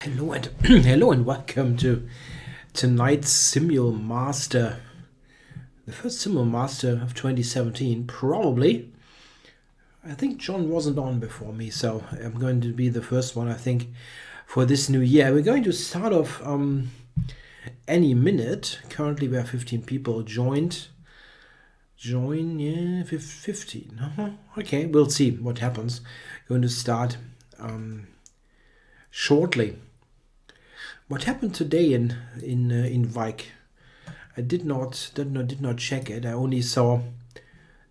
Hello and hello and welcome to tonight's SimulMaster, the first SimulMaster of 2017. Probably, I think John wasn't on before me, so I'm going to be the first one. I think for this new year, we're going to start off any minute. Currently, we have 15 people joined. Yeah, 15. Okay, we'll see what happens. Going to start shortly. What happened today in Vike? I did not check it. I only saw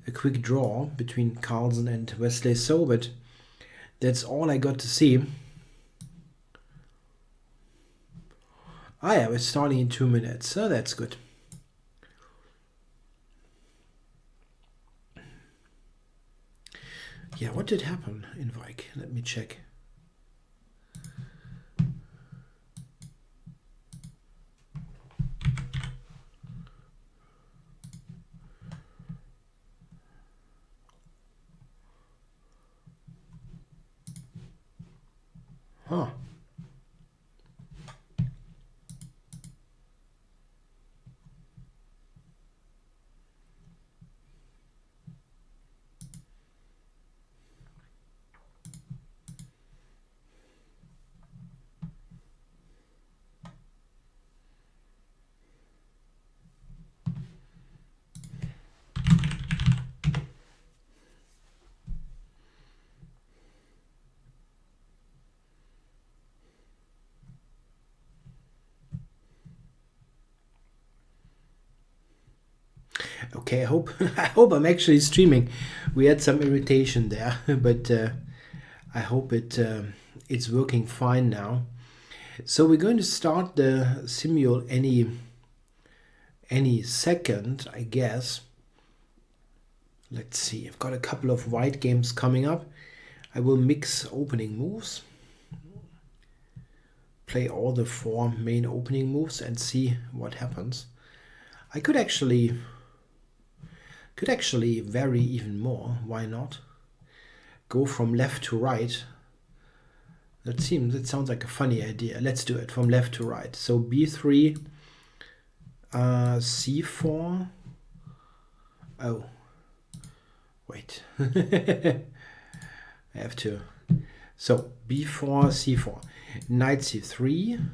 a quick draw between Carlsen and Wesley So, but that's all I got to see. Ah yeah, we're starting in 2 minutes, so that's good. Yeah, what did happen in Vike? Let me check. Huh. Okay, I hope I hope I'm actually streaming. We had some irritation there, but I hope it's working fine now. So we're going to start the Simul any second, I guess. Let's see. I've got a couple of white games coming up. I will mix opening moves, play all the 4 main opening moves, and see what happens. I could actually vary even more. Why not? Go from left to right. That sounds like a funny idea. Let's do it from left to right. So b3, c4. Oh, wait. I have to. So b4, c4, knight c3,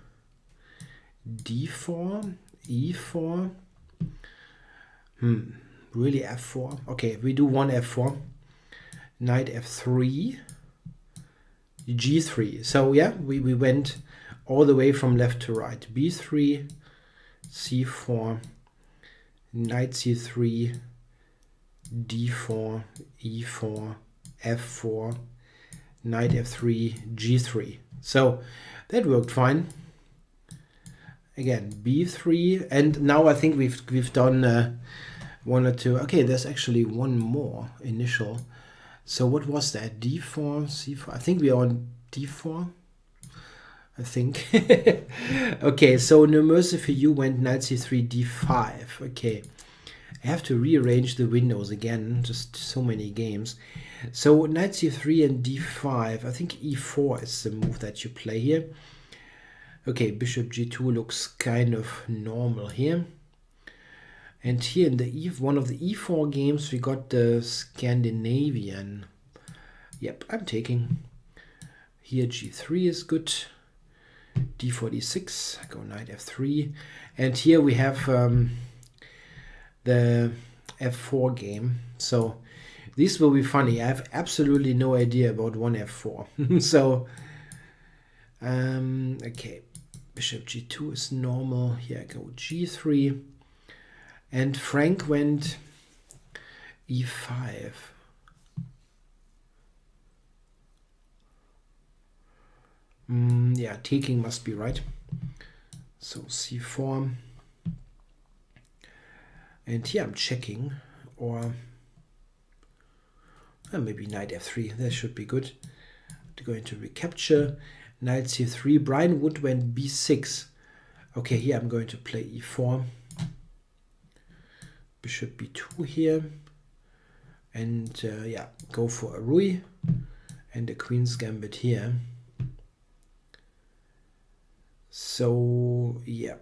d4, e4. Really f4. Okay, we do one f4. Knight f3, g3. So yeah, we went all the way from left to right. b3, c4, knight c3, d4, e4, f4, knight f3, g3. So that worked fine. Again, b3, and now I think we've done 1 or 2. Okay, there's actually one more initial. So what was that? d4, c4. I think we are on d4. I think. Okay, so no mercy for you went knight c3, d5. Okay, I have to rearrange the windows again. Just so many games. So knight c3 and d5. I think e4 is the move that you play here. Okay, bishop g2 looks kind of normal here. And here in the one of the e4 games, we got the Scandinavian. Yep, I'm taking. Here g3 is good. d4, d6, go knight f3. And here we have the f4 game. So this will be funny. I have absolutely no idea about 1f4. So, okay, bishop g2 is normal. Here I go g3. And Frank went e5. Yeah, taking must be right. So c4. And here I'm checking. Or maybe knight f3. That should be good. To go into recapture. Knight c3. Brian Wood went b6. Okay, here I'm going to play e4. Bishop b2 here. And yeah, go for a roui. And a queen's gambit here. So yeah,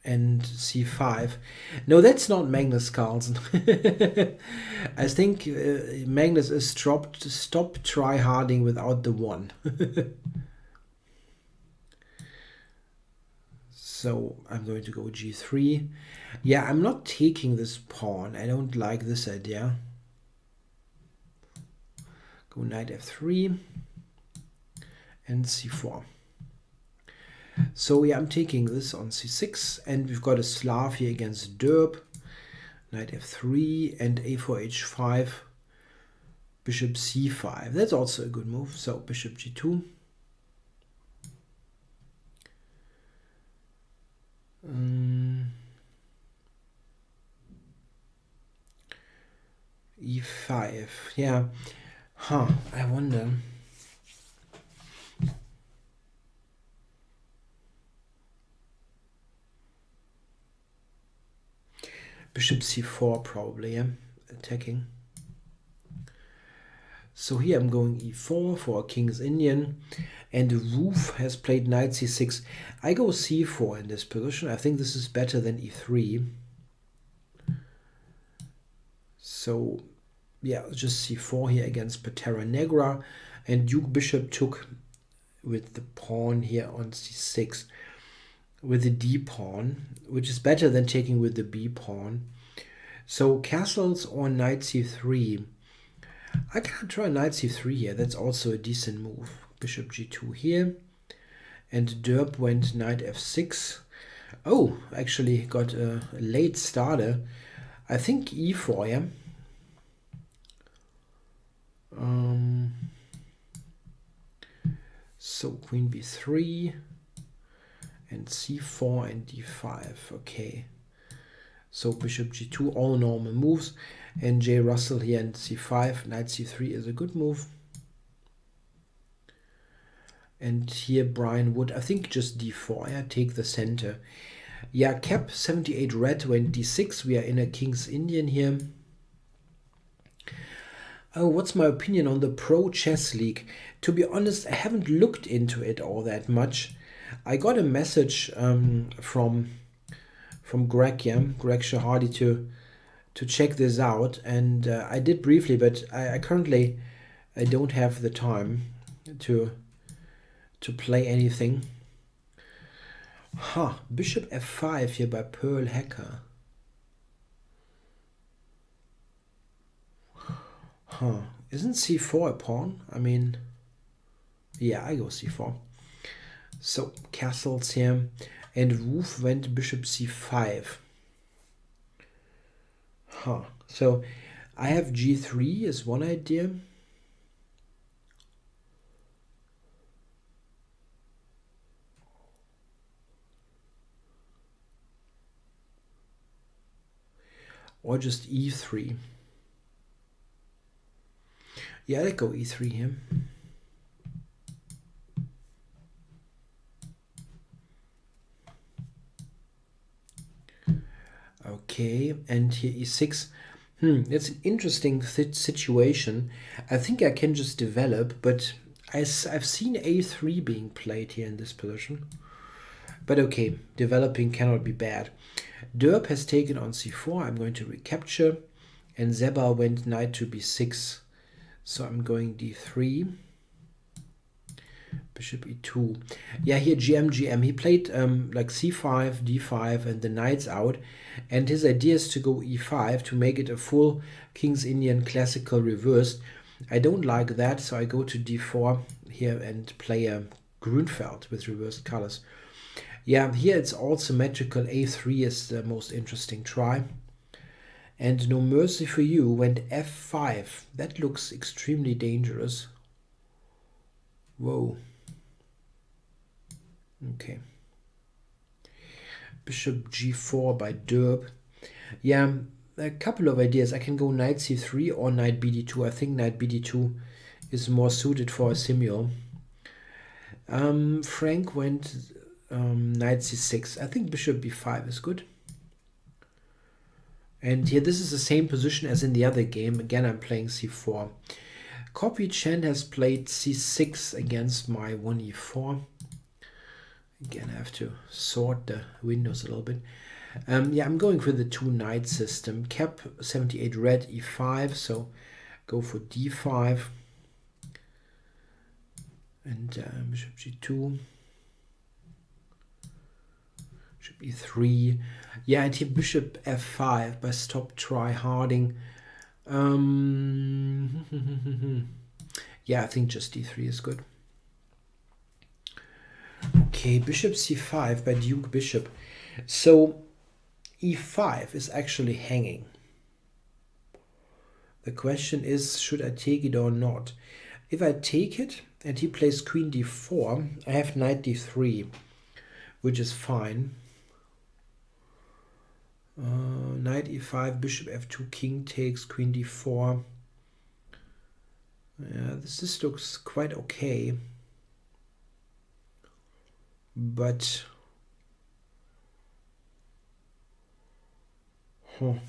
and c5. No, that's not Magnus Carlsen. I think Magnus is stop try-harding without the one. So I'm going to go g3. Yeah, I'm not taking this pawn. I don't like this idea. Go knight f3 and c4. So yeah, I'm taking this on c6, and we've got a Slav here against Derb. Knight f3 and a4 h5, bishop c5. That's also a good move. So bishop g2. E5. Yeah. I wonder. Bishop c4 probably, yeah, attacking. So here I'm going e4 for King's Indian, and Roof has played knight c6. I go c4 in this position. I think this is better than e3. So yeah, just c4 here against Patera Negra, and Duke Bishop took with the pawn here on c6 with the d pawn, which is better than taking with the b pawn. So castles or knight c3. I can try knight c3 here. That's also a decent move. Bishop g2 here, and Derb went knight f6. Oh, actually got a late starter. I think e4, yeah. So queen b3 and c4 and d5. Okay. So bishop g2, all normal moves. And J. Russell here and c5. Knight c3 is a good move. And here Brian Wood, I think just d4. Yeah, take the center. Yeah, Cap 78 red went d6. We are in a King's Indian here. Oh, what's my opinion on the Pro Chess League? To be honest, I haven't looked into it all that much. I got a message from Greg, yeah, Greg Shahadi to check this out, and I did briefly, but I currently I don't have the time to play anything. Bishop f5 here by Pearl Hacker. Isn't c4 a pawn? I mean, yeah, I go c4. So castles here, and Roof went bishop c5. So I have g3 is one idea. Or just e3. Yeah, let's go e3 here. Okay, and here e6. It's an interesting situation. I think I can just develop, but I've seen a3 being played here in this position. But okay, developing cannot be bad. Derb has taken on c4. I'm going to recapture. And Zeba went knight to b6. So I'm going d3. Bishop e2. Yeah, here GM. He played like c5, d5, and the knight's out. And his idea is to go e5 to make it a full King's Indian classical reverse. I don't like that, so I go to d4 here and play a Grünfeld with reversed colors. Yeah, here it's all symmetrical. a3 is the most interesting try. And No Mercy for You went f5. That looks extremely dangerous. Whoa. Okay. Bishop g4 by Derb. Yeah, a couple of ideas. I can go knight c3 or knight bd2. I think knight bd2 is more suited for a Simul. Frank went knight c6. I think bishop b5 is good. And here this is the same position as in the other game. Again, I'm playing c4. Copy Chen has played c6 against my 1e4. Again, I have to sort the windows a little bit. Yeah, I'm going for the 2-knight system. Cap 78 red, e5, so go for d5. And bishop g2. Bishop e3. Yeah, and here bishop f5 by stop try harding. Yeah, I think just d3 is good. Okay, bishop c5 by Duke bishop. So e5 is actually hanging. The question is, should I take it or not? If I take it and he plays queen d4, I have knight d3, which is fine. Knight e5, bishop f2, king takes, queen d4. Yeah, this looks quite okay. But I'm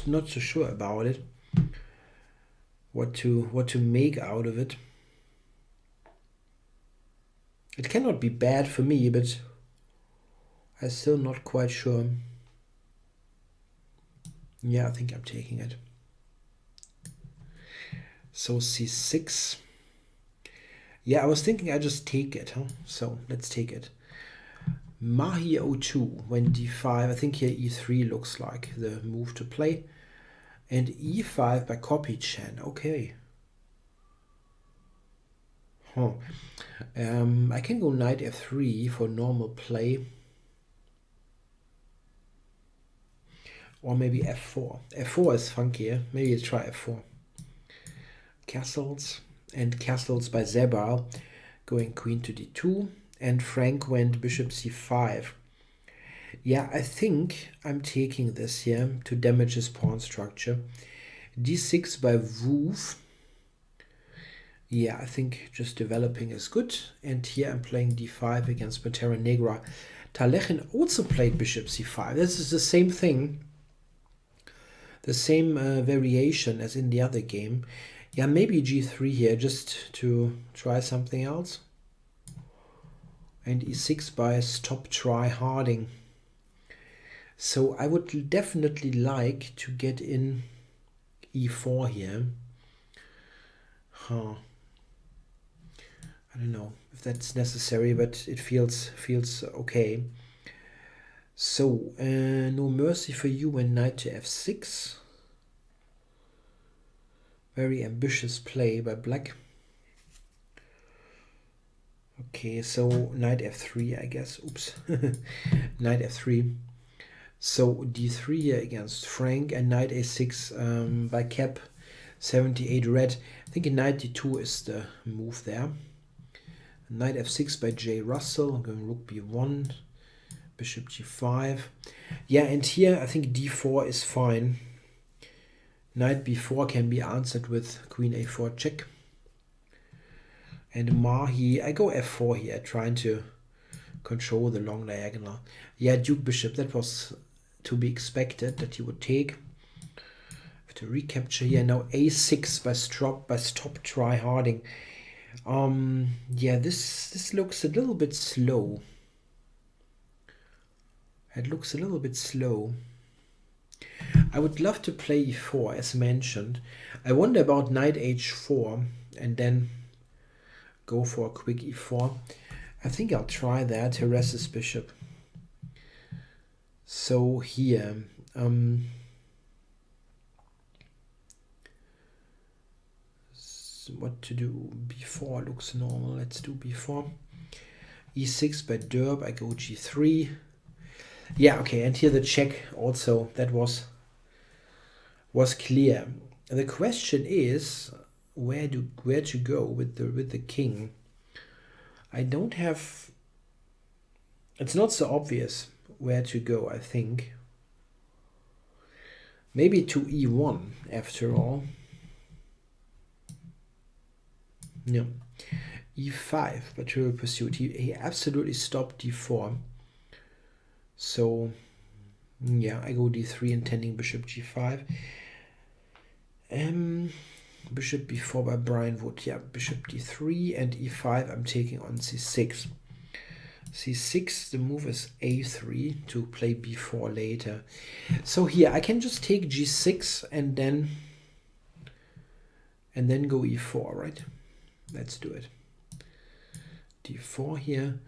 not so sure about it. What to make out of it. It cannot be bad for me, but I'm still not quite sure. Yeah, I think I'm taking it. So c6. Yeah, I was thinking I just take it, huh? So let's take it. Mahi 02 when d5. I think here e3 looks like the move to play. And e5 by copy Chen. Okay. Huh. I can go knight f3 for normal play. Or maybe f4. f4 is funkier. Maybe let's try f4. Castles. And castles by Zebal. Going queen to d2. And Frank went bishop c5. Yeah, I think I'm taking this here to damage his pawn structure. d6 by Woof. Yeah, I think just developing is good. And here I'm playing d5 against Pantera Negra. Talechin also played bishop c5. This is the same thing. The same variation as in the other game. Yeah, maybe g3 here just to try something else. And e6 by stop try harding. So I would definitely like to get in e4 here. Huh. I don't know if that's necessary, but it feels okay. So no mercy for you when knight to f6. Very ambitious play by black. Okay, so knight f3, I guess. Oops. Knight f3. So d3 here against Frank, and knight a6 by Cap 78 red. I think knight d2 is the move there. Knight f6 by J. Russell. I'm going rook b1, bishop g5. Yeah, and here I think d4 is fine. Knight b4 can be answered with queen a4 check. And Mahi, I go f4 here, trying to control the long diagonal. Yeah, Duke bishop, that was to be expected that he would take. Have to recapture here. Now a6 by stop try harding. Yeah, this looks a little bit slow. It looks a little bit slow. I would love to play e4 as mentioned. I wonder about knight h4 and then go for a quick e4. I think I'll try that, harass this bishop. So here, what to do? b4 looks normal. Let's do b4. e6 by Derb. I go g3. Yeah, okay, and here the check also, that was clear. The question is where to go with the king. I don't have, it's not so obvious where to go, I think. Maybe to e1 after all. No. e5, but trivial pursuit. He absolutely stopped d4. So yeah, I go d3 intending bishop g5. Bishop b4 by Brian Wood. Yeah, bishop d3 and e5 I'm taking on c6. c6, the move is a3 to play b4 later. So here I can just take g6 and then go e4, right? Let's do it. d4 here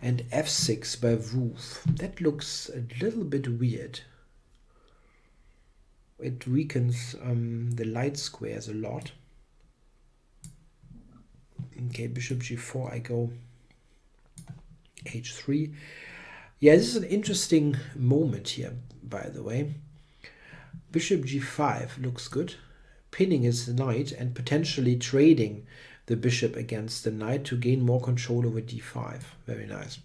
and f6 by Wolf. That looks a little bit weird. It weakens the light squares a lot. Okay, bishop g4, I go h3. Yeah, this is an interesting moment here, by the way. Bishop g5 looks good. Pinning his knight and potentially trading the bishop against the knight to gain more control over d5. Very nice.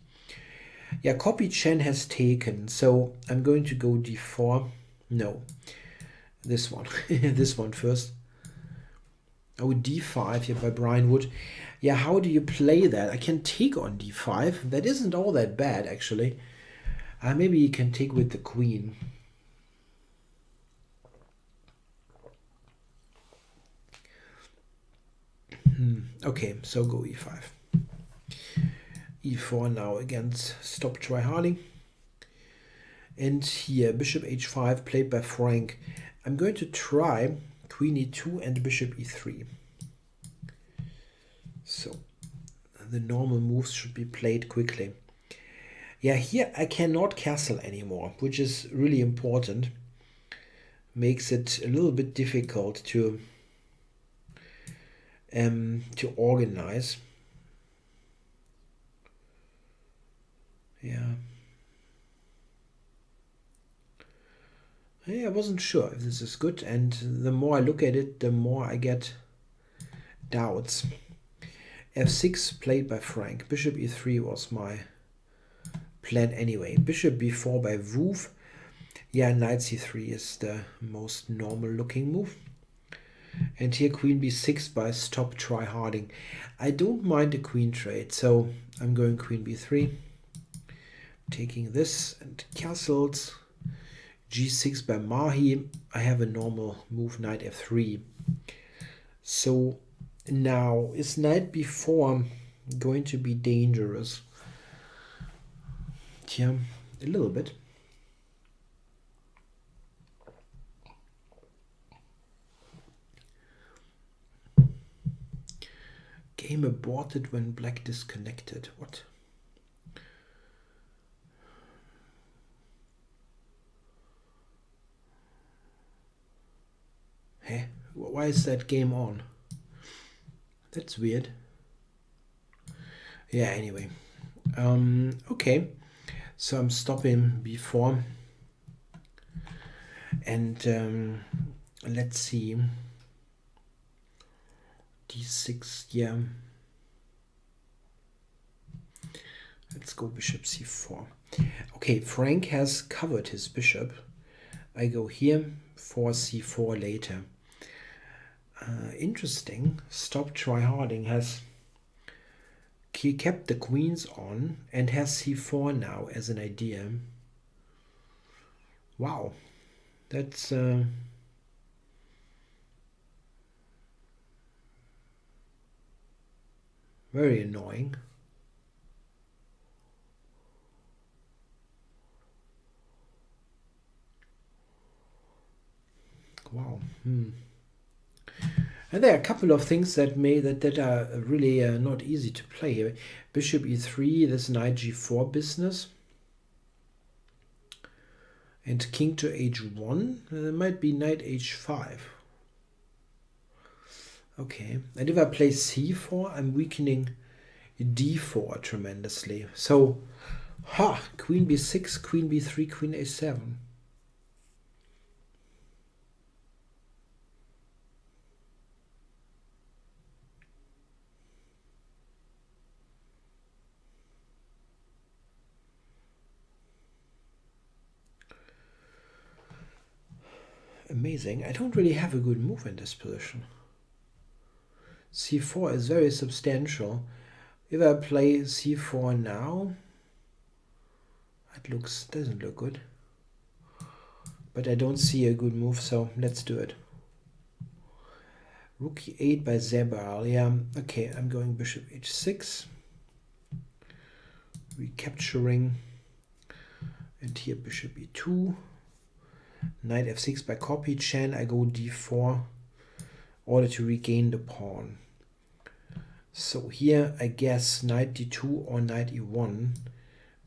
Yeah, copy Chen has taken, so I'm going to go d4. No, this one. This one first. Oh, d5 here by Brian Wood. Yeah, how do you play that? I can take on d5. That isn't all that bad, actually. Maybe you can take with the queen. Okay, so go e5. e4 now against stop try harding. And here, bishop h5 played by Frank. I'm going to try queen e2 and bishop e3. So the normal moves should be played quickly. Yeah, here I cannot castle anymore, which is really important. Makes it a little bit difficult to organize. Yeah. I wasn't sure if this is good, and the more I look at it, the more I get doubts. f6 played by Frank. Bishop e3 was my plan anyway. Bishop b4 by Wolf. Yeah, knight c3 is the most normal looking move. And here queen b6 by stop try harding. I don't mind the queen trade, so I'm going queen b3. Taking this and castles. g6 by Mahi. I have a normal move, knight f3. So now is knight b4 going to be dangerous? Yeah, a little bit. Game aborted when black disconnected. What? Hey, why is that game on? That's weird. Yeah, anyway. Okay, so I'm stopping b4. And let's see. d6, yeah. Let's go bishop c4. Okay, Frank has covered his bishop. I go here for c4 later. Interesting. Stop try harding has kept the queens on and has c4 now as an idea. Wow, that's very annoying. Wow. And there are a couple of things that are really not easy to play here. Bishop e3, this knight g4 business. And king to h1. There might be knight h5. Okay. And if I play c4, I'm weakening d4 tremendously. So, queen b6, queen b3, queen a7. Amazing. I don't really have a good move in this position. c4 is very substantial. If I play c4 now, it doesn't look good. But I don't see a good move, so let's do it. Rook e8 by Zebal. Yeah, okay, I'm going bishop h6. recapturing. And here bishop e2. Knight f6 by copy chain. I go d4 in order to regain the pawn. So here I guess knight d2 or knight e1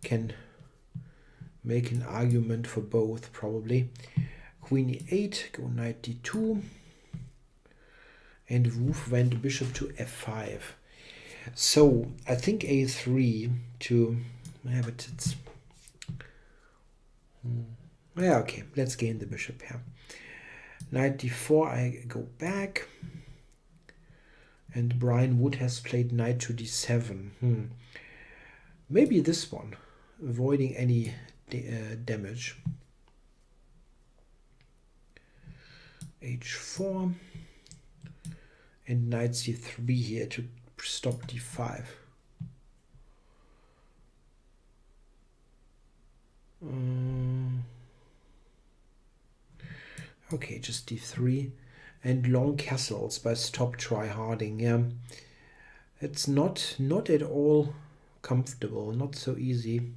can make an argument for both probably. Queen e8, go knight d2. And Wolf went bishop to f5. So I think a3 to... Yeah, but it's... Yeah, okay, let's gain the bishop here. Knight d4, I go back. And Brian Wood has played knight to d7. Maybe this one, avoiding any damage. h4. And knight c3 here to stop d5. Okay, just d3. And long castles by Stop Try Harding. Yeah, it's not at all comfortable, not so easy.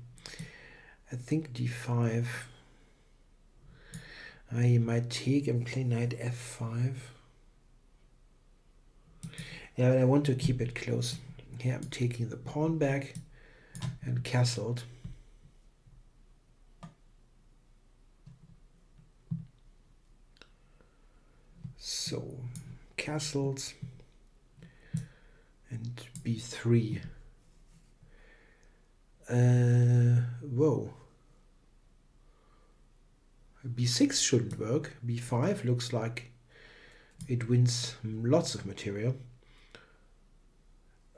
I think d5. I might take and play knight f5. Yeah, but I want to keep it close. Here I'm taking the pawn back and castled. So castles and b3. Whoa. b6 shouldn't work. b5 looks like it wins lots of material.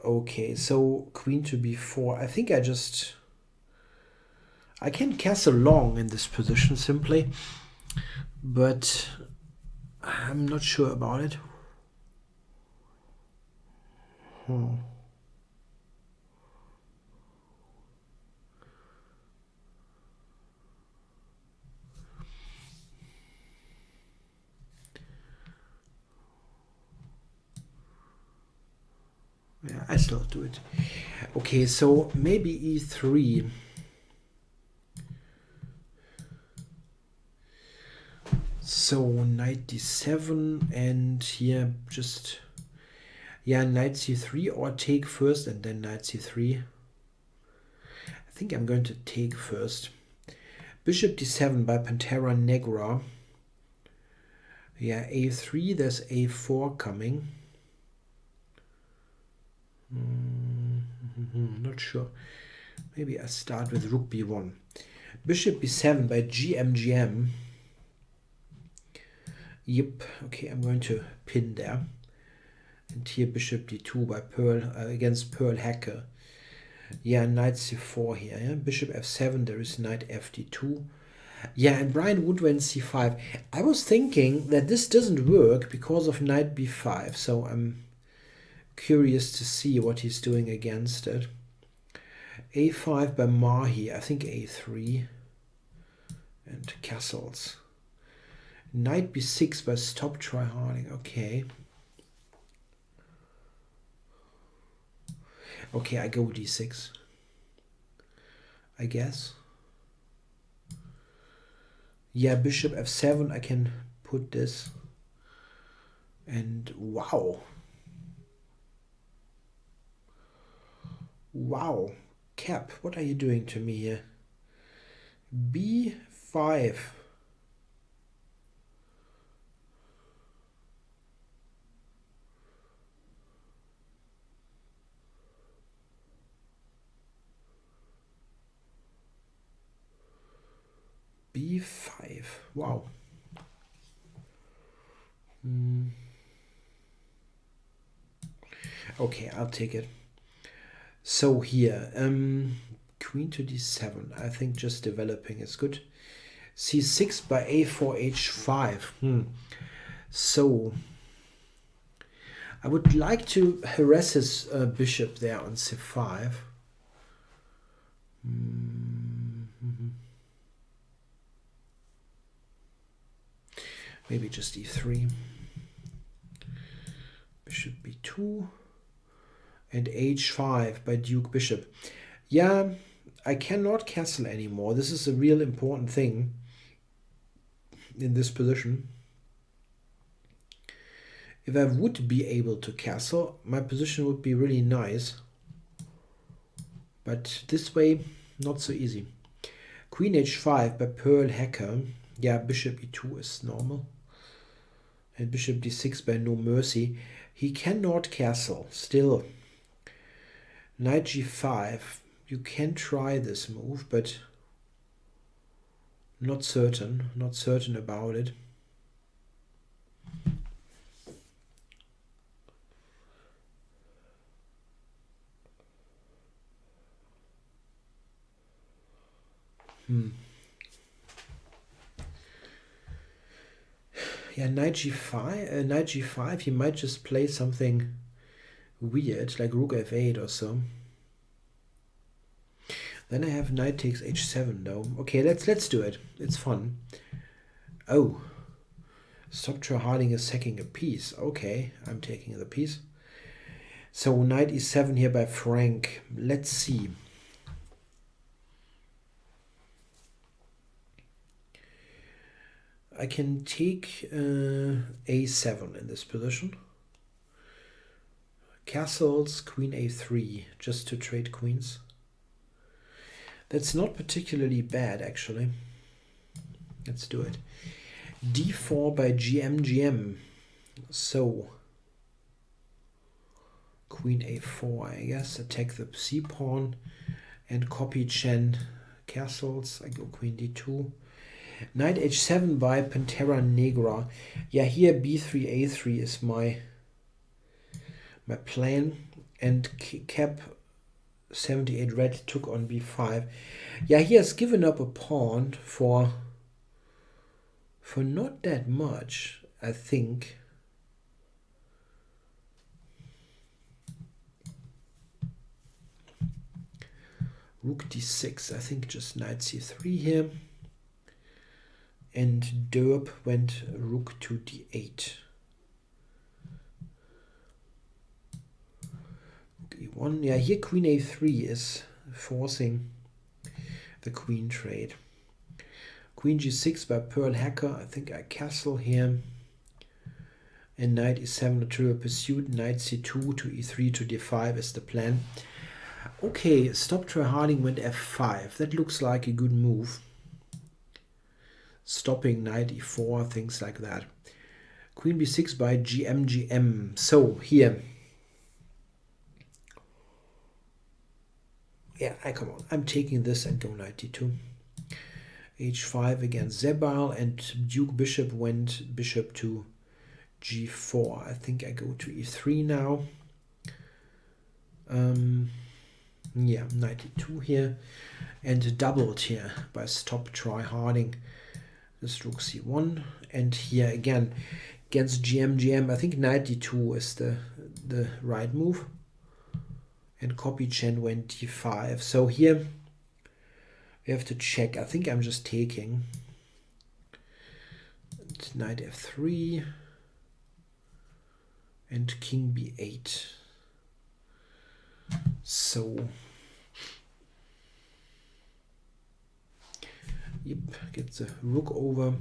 Okay, so queen to b4. I think I can castle long in this position simply, but I'm not sure about it. Yeah, I still do it. Okay, so maybe e3. So knight d7 and here just, yeah, knight c3 or take first and then knight c3. I think I'm going to take first. Bishop d7 by Pantera Negra. Yeah, a3, there's a4 coming. Not sure. Maybe I start with rook b1. Bishop b7 by GMGM. Yep, okay, I'm going to pin there. And here bishop d2 by Pearl against Pearl Hacker. Yeah, knight c4 here. Yeah? Bishop f7, there is knight fd2. Yeah, and Brian Wood went c5. I was thinking that this doesn't work because of knight b5, so I'm curious to see what he's doing against it. a5 by Mahi, I think a3 and castles. Knight b6 by Stop Try Harding. Okay. Okay, I go d6. I guess. Yeah, bishop f7. I can put this. And wow. Wow. Cap, what are you doing to me here? b5. b5. Wow. Okay, I'll take it. So here, queen to d7. I think just developing is good. c6 by a4 h5. So I would like to harass his bishop there on c5. Maybe just e3. Bishop b2. And h5 by Duke Bishop. Yeah, I cannot castle anymore. This is a real important thing in this position. If I would be able to castle, my position would be really nice. But this way, not so easy. Queen h5 by Pearl Hacker. Yeah, bishop e2 is normal. And bishop d6 by No Mercy. He cannot castle. Still, knight g5. You can try this move, but not certain. Not certain about it. Yeah, knight g5, he might just play something weird, like rook f8 or so. Then I have knight takes h7 though. Okay, let's do it. It's fun. Oh, Stocktra Harding is sacking a piece. Okay, I'm taking the piece. So knight e7 here by Frank. Let's see. I can take a7 in this position. Castles, queen a3, just to trade queens. That's not particularly bad, actually. Let's do it. d4 by GM. So, queen a4, I guess. Attack the c-pawn and copy Chen castles. I go queen d2. Knight h7 by Pantera Negra. Yeah, here b3, a3 is my plan. And cap 78 red took on b5. Yeah, he has given up a pawn for not that much, I think. Rook d6, I think just knight c3 here. And Derp went rook to d8. Rook e1. Yeah, here queen a3 is forcing the queen trade. Queen g6 by Pearl Hacker. I think I castle here. And knight e7 to pursuit. Knight c2 to e3 to d5 is the plan. Okay, Stocktra Harding went f5. That looks like a good move. Stopping knight e4, things like that. Queen b6 by GM. So here, yeah, come on. I'm taking this and go knight d2. h5 against Zebal, and Duke Bishop went bishop to g4. I think I go to e3 now. Yeah, knight e2 here, and doubled here by Stocktra Harding. This rook c1, and here again against GM. I think knight d2 is the right move, and copy Chen went d5. So here we have to check. I think I'm just taking knight f3 and king b8. So yep, get the rook over.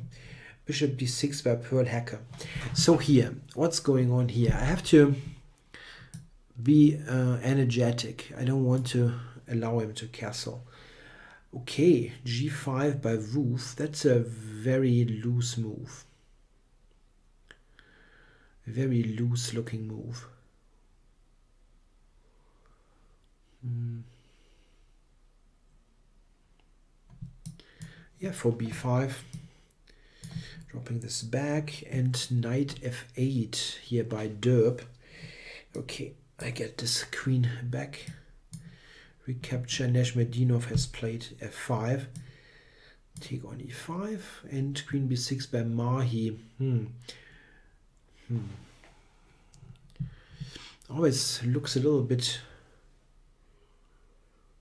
Bishop d6 by Pearl Hacker. So here, what's going on here? I have to be energetic. I don't want to allow him to castle. Okay, g5 by Woof. That's a very loose move. Very loose looking move. Yeah, for b5. Dropping this back, and knight f8 here by Derp. Okay, I get this queen back. Recapture. Neshmedinov has played f5. Take on e5, and queen b6 by Mahi. Always looks a little bit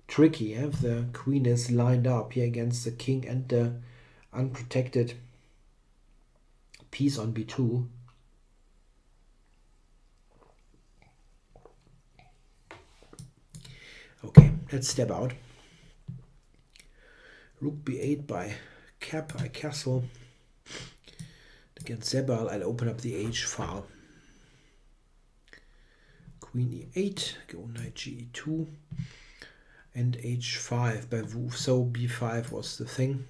tricky if the queen is lined up here against the king and the unprotected piece on b2. Okay, let's step out. Rook b8 by cap, I castle. Against Zebal, I'll open up the H file. Queen e8, go knight ge2, and h5 by Wolf. So b5 was the thing.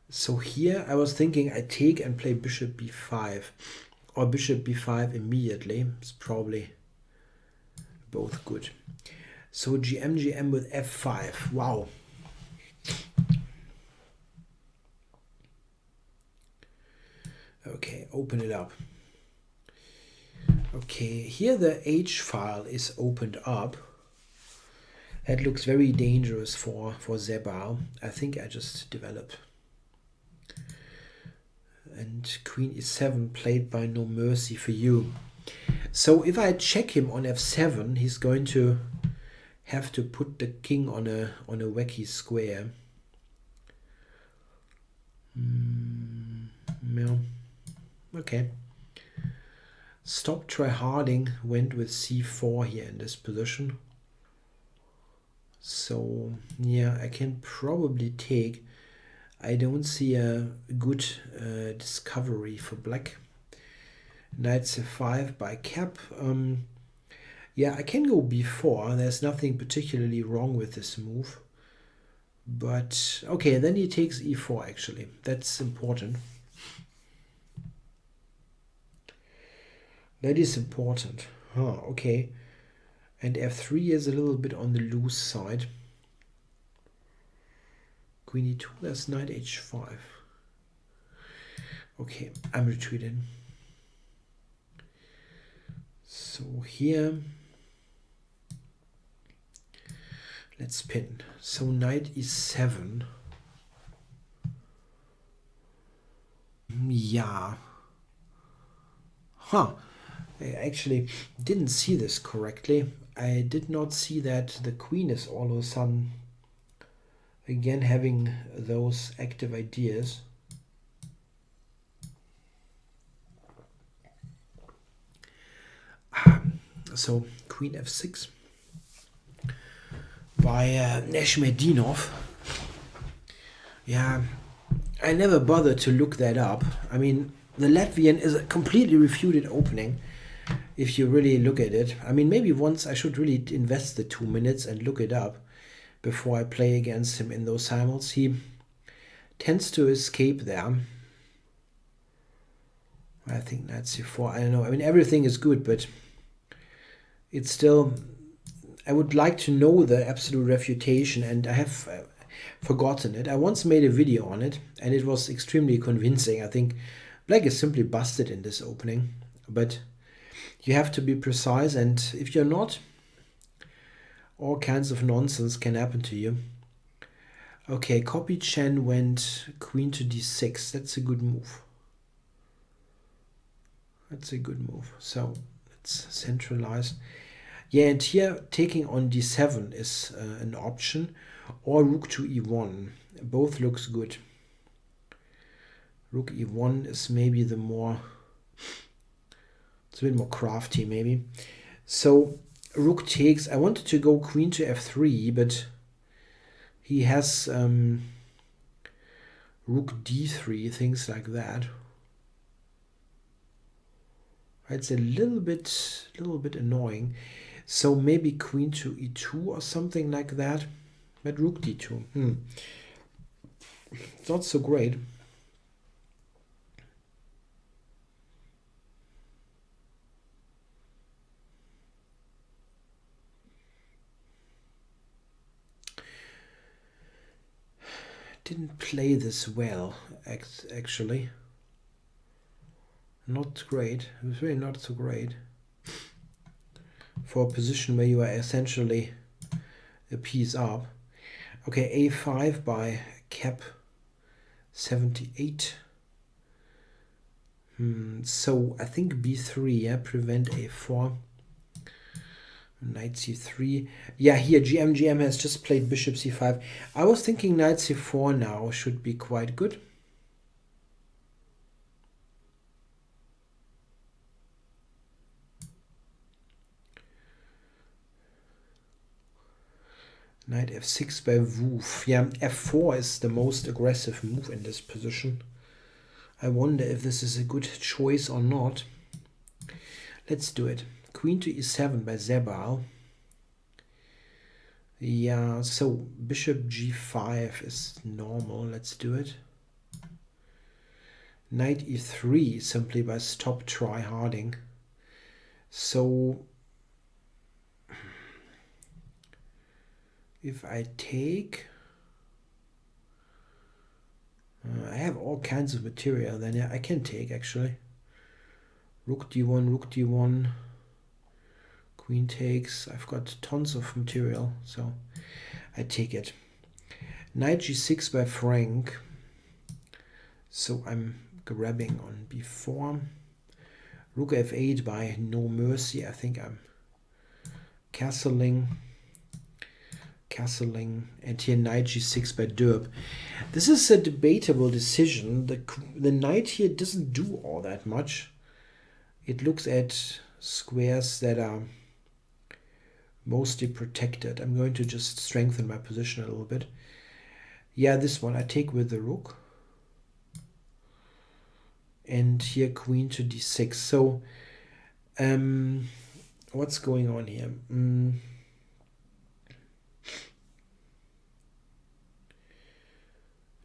So here I was thinking I take and play bishop b5 or bishop b5 immediately. It's probably both good. So GM with f5. Wow. Okay, open it up. Okay, here the H file is opened up. That looks very dangerous for Zebal. I think I just develop. And Queen e7 played by No Mercy for you. So if I check him on f7, he's going to have to put the king on a wacky square. No. Okay. Stop tryharding went with c4 here in this position. So yeah, I can probably take. I don't see a good discovery for black. Knight c5 by cap. Yeah, I can go b4. There's nothing particularly wrong with this move. But okay, then he takes e4 actually. That's important. That is important. Oh, okay. And f3 is a little bit on the loose side. Queen e2, that's knight h5. Okay, I'm retreating. So here, let's pin. So knight e7. Yeah. Huh. I actually didn't see this correctly. I did not see that the queen is all of a sudden again having those active ideas. So queen f6 by Neshmedinov. Yeah, I never bothered to look that up. I mean, the Latvian is a completely refuted opening if you really look at it. I mean, maybe once I should really invest the 2 minutes and look it up before I play against him in those simuls. He tends to escape there. I think knight c4. I don't know. I mean, everything is good, but it's still. I would like to know the absolute refutation, and I have forgotten it. I once made a video on it, and it was extremely convincing. I think black is simply busted in this opening, but you have to be precise, and if you're not, all kinds of nonsense can happen to you. Okay, copy Chen went queen to d6. That's a good move. That's a good move. So let's centralize. Yeah, and here taking on d7 is an option, or rook to e1. Both looks good. Rook e1 is maybe the more. It's a bit more crafty, maybe. So rook takes. I wanted to go queen to f3, but he has rook d3, things like that. It's a little bit annoying. So maybe queen to e2 or something like that. But rook d2. It's not so great. Didn't play this well, actually. Not great. It was really not so great. For a position where you are essentially a piece up. Okay, a5 by cap 78. So I think b3, yeah, prevent a4. Knight c3. Yeah, here GM has just played bishop c5. I was thinking knight c4 now should be quite good. Knight f6 by Wolf. Yeah, f4 is the most aggressive move in this position. I wonder if this is a good choice or not. Let's do it. Queen to e7 by Zebal. Yeah, so bishop g5 is normal. Let's do it. Knight e3 simply by stop try-harding. So if I take, I have all kinds of material, then yeah, I can take actually. Rook d1, rook d1, queen takes. I've got tons of material, so I take it. Knight g6 by Frank. So I'm grabbing on b4. Rook f8 by No Mercy. I think I'm castling, and here knight g6 by Derb. This is a debatable decision. The knight here doesn't do all that much. It looks at squares that are mostly protected. I'm going to just strengthen my position a little bit. Yeah, this one I take with the rook. And here queen to d6. So what's going on here?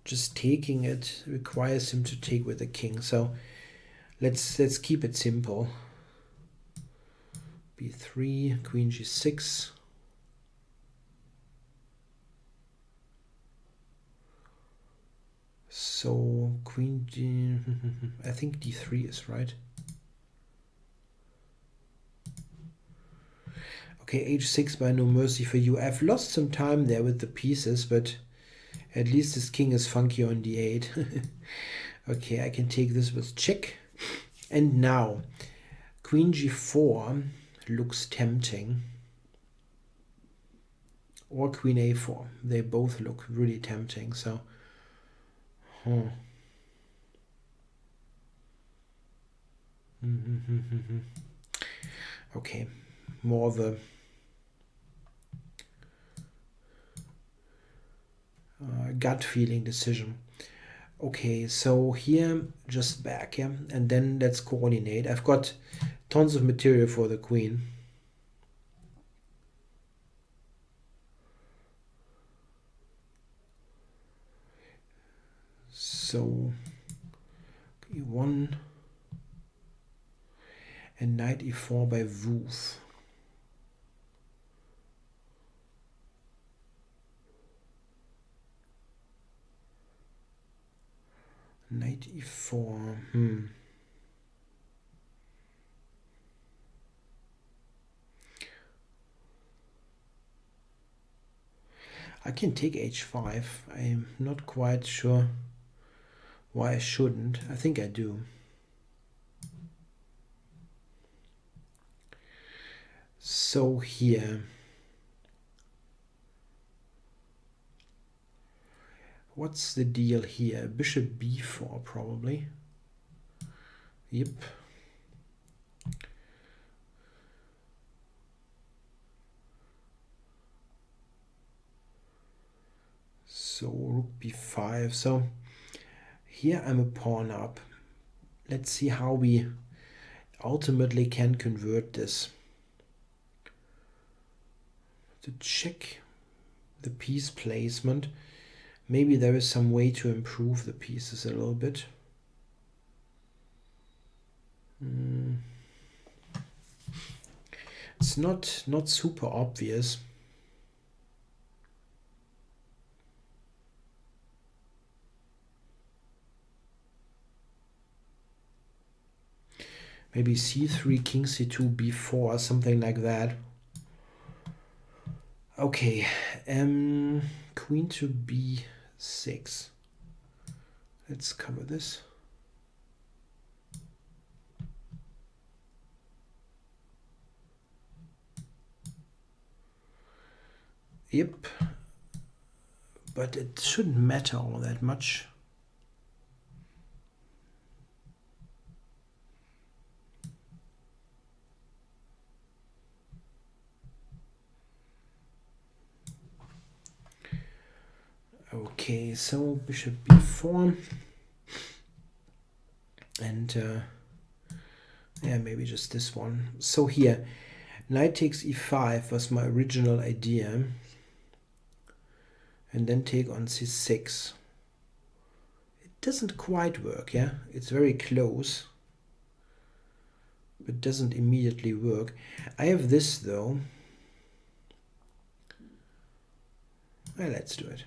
Just taking it requires him to take with the king. So let's keep it simple. b3, queen g6. So queen d, I think d3 is right. Okay, h6 by No Mercy for you. I've lost some time there with the pieces, but at least this king is funky on d8. Okay, I can take this with check. And now, queen g4 looks tempting. Or queen a4. They both look really tempting, so... Okay, more of a gut feeling decision. Okay, so here just back, yeah, and then let's coordinate. I've got tons of material for the queen. So e1 and knight e4 by Wolf. Knight e4. I can take h5. I'm not quite sure why I shouldn't. I think I do. So here, what's the deal here? Bishop b4 probably. Yep. So rook b5. So here I'm a pawn up. Let's see how we ultimately can convert this. To check the piece placement. Maybe there is some way to improve the pieces a little bit. It's not super obvious. Maybe c3, king c2, b4, something like that. Okay, queen to b6. Let's cover this. Yep, but it shouldn't matter all that much. Okay, so bishop b4. And yeah, maybe just this one. So here, knight takes e5 was my original idea. And then take on c6. It doesn't quite work, yeah? It's very close, but doesn't immediately work. I have this, though. Well, let's do it.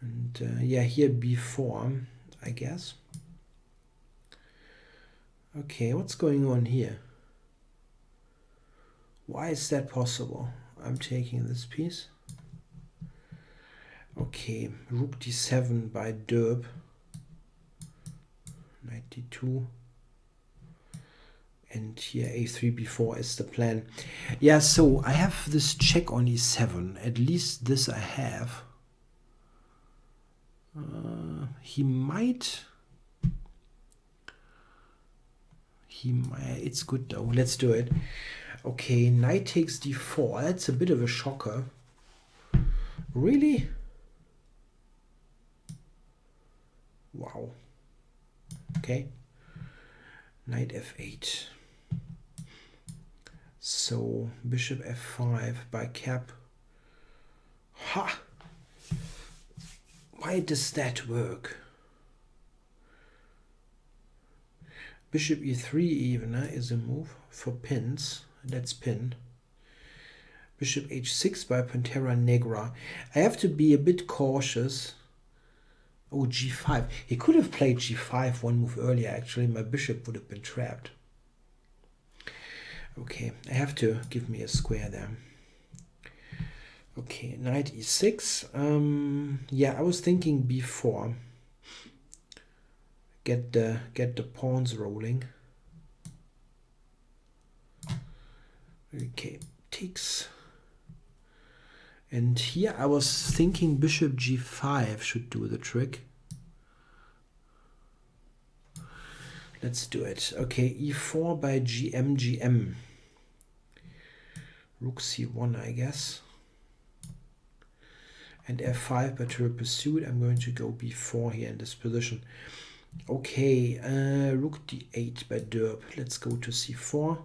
And yeah, here b4, I guess. Okay, what's going on here? Why is that possible? I'm taking this piece. Okay, rook d7 by Derb. Knight d2. And here a3, b4 is the plan. Yeah, so I have this check on e7. At least this I have. He might... It's good though. Let's do it. Okay, knight takes d4. That's a bit of a shocker. Really? Wow. Okay. Knight f8. So bishop f5 by cap. Ha! Why does that work? Bishop e3 even is a move for pins. Let's pin. Bishop h6 by Pantera Negra. I have to be a bit cautious. Oh, g5. He could have played g5 one move earlier, actually. My bishop would have been trapped. Okay, I have to give me a square there. Okay, knight e6. Yeah, I was thinking b4. Get the pawns rolling. Okay, takes. And here I was thinking bishop g5 should do the trick. Let's do it. Okay, e4 by gm. Rook c1, I guess. And f5 by turret pursuit. I'm going to go b4 here in this position. Okay, rook d8 by Derb. Let's go to c4.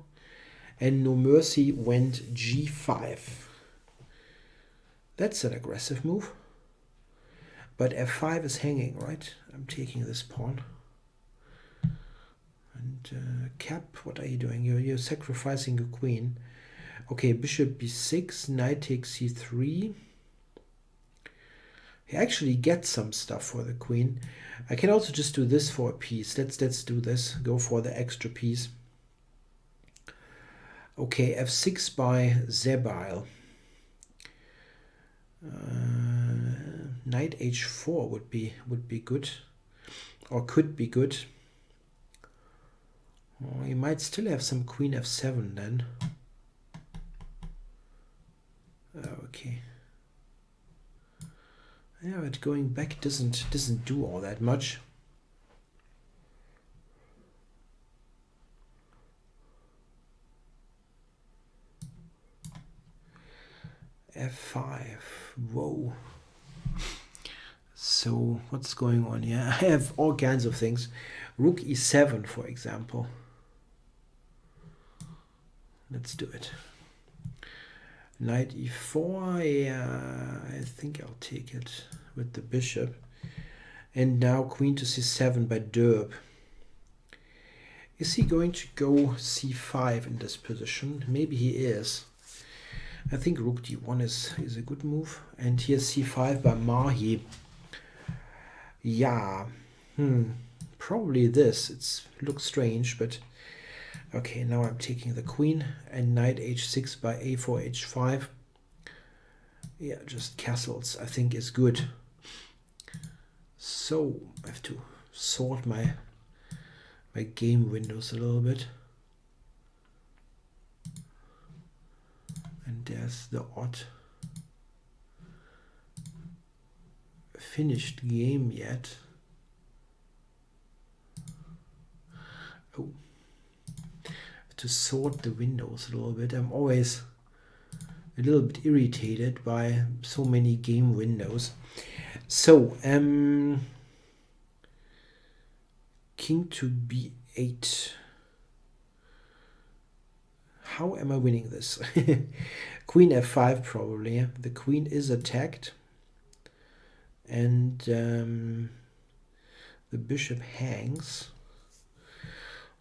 And no mercy went g5. That's an aggressive move. But f5 is hanging, right? I'm taking this pawn. And cap, what are you doing? You're sacrificing your queen. Okay, bishop b6, knight takes c3. He actually gets some stuff for the queen. I can also just do this for a piece. Let's do this. Go for the extra piece. Okay, f6 by Zebile. Knight h4 would be good, or could be good. Oh, you might still have some queen f7 then. Okay. Yeah, but going back doesn't do all that much. f5. Whoa. So what's going on here? I have all kinds of things. Rook e7, for example. Let's do it. Knight e4. Yeah, I think I'll take it with the bishop. And now queen to c7 by Derb. Is he going to go c5 in this position? Maybe he is. I think rook d1 is a good move. And here c5 by Mahi. Yeah. Probably this. It looks strange, but okay, now I'm taking the queen. And knight h6 by a4 h5. Yeah, just castles I think is good. So I have to sort my game windows a little bit. And there's the odd finished game yet. Oh, to sort the windows a little bit. I'm always a little bit irritated by so many game windows. So, king to b8. How am I winning this? Queen f5 probably. The queen is attacked. And the bishop hangs.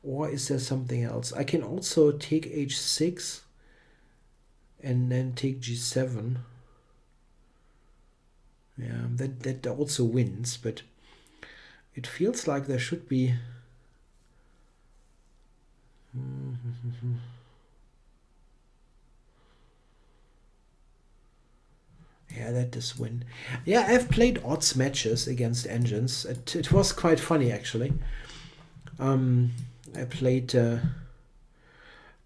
Or is there something else? I can also take h6 and then take g7. Yeah, that also wins, but it feels like there should be... Yeah, that does win. Yeah, I've played odds matches against engines. It was quite funny, actually. I played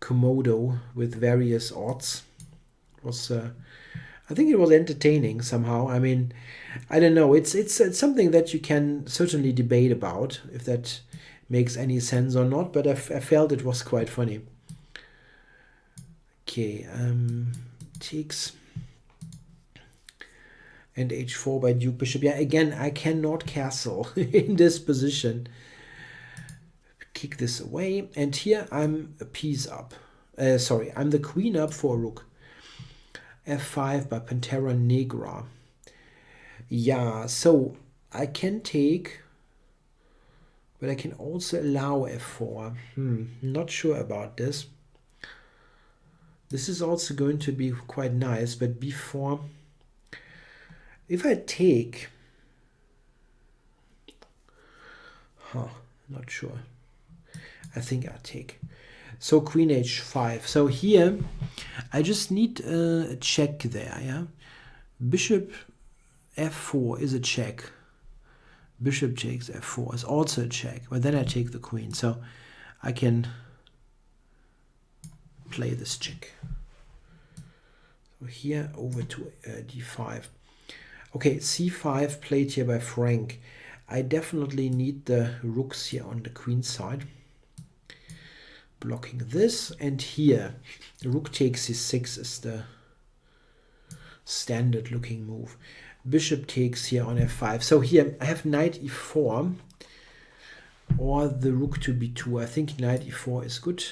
Komodo with various odds. It was, I think it was entertaining somehow. I mean, I don't know. It's something that you can certainly debate about, if that makes any sense or not, but I felt it was quite funny. Okay, takes... and h4 by Duke Bishop. Yeah, again, I cannot castle in this position. Kick this away. And here I'm a piece up. Sorry, I'm the queen up for a rook. f5 by Pantera Negra. Yeah, so I can take, but I can also allow f4. Not sure about this. This is also going to be quite nice, but b4... If I take... not sure. I think I take. So queen h5. So here I just need a check there, yeah? Bishop f4 is a check. Bishop takes f4 is also a check. But then I take the queen. So I can play this check. So here over to d5. Okay, c5 played here by Frank. I definitely need the rooks here on the queen side. Blocking this, and here rook takes c6 is the standard looking move. Bishop takes here on f5. So here I have knight e4 or the rook to b2. I think knight e4 is good.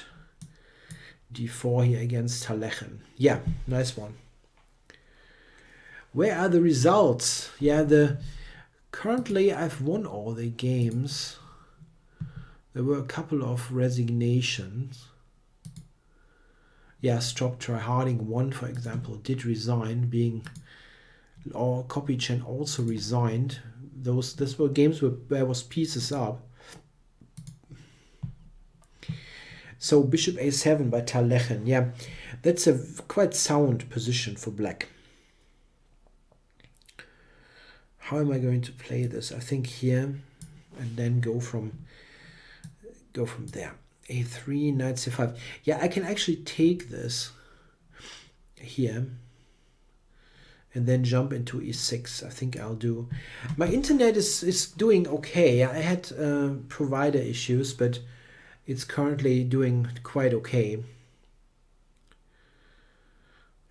d4 here against Sielecki. Yeah, nice one. Where are the results? Yeah, currently I've won all the games. There were a couple of resignations. Yeah, Strop Tryharding 1, for example, did resign, or Kopychen also resigned. These were games where there was pieces up. So Bishop a7 by Sielecki. Yeah, that's a quite sound position for black. How am I going to play this? I think here, and then go from there. a3, knight c5. Yeah, I can actually take this here and then jump into e6. I think I'll do. My internet is doing okay. I had provider issues, but it's currently doing quite okay.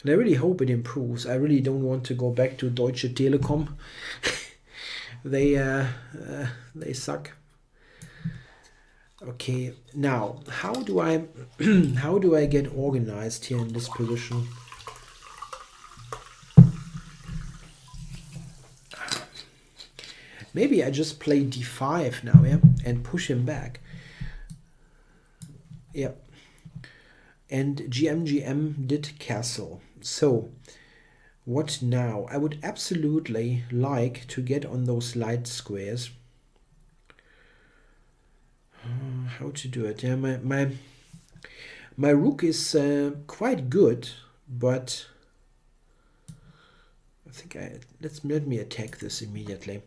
And I really hope it improves. I really don't want to go back to Deutsche Telekom. They suck. Okay, now how do I get organized here in this position? Maybe I just play d5 now, yeah, and push him back. Yeah. And GM did castle. So what now? I would absolutely like to get on those light squares. How to do it? Yeah, my rook is quite good, but I think let me attack this immediately.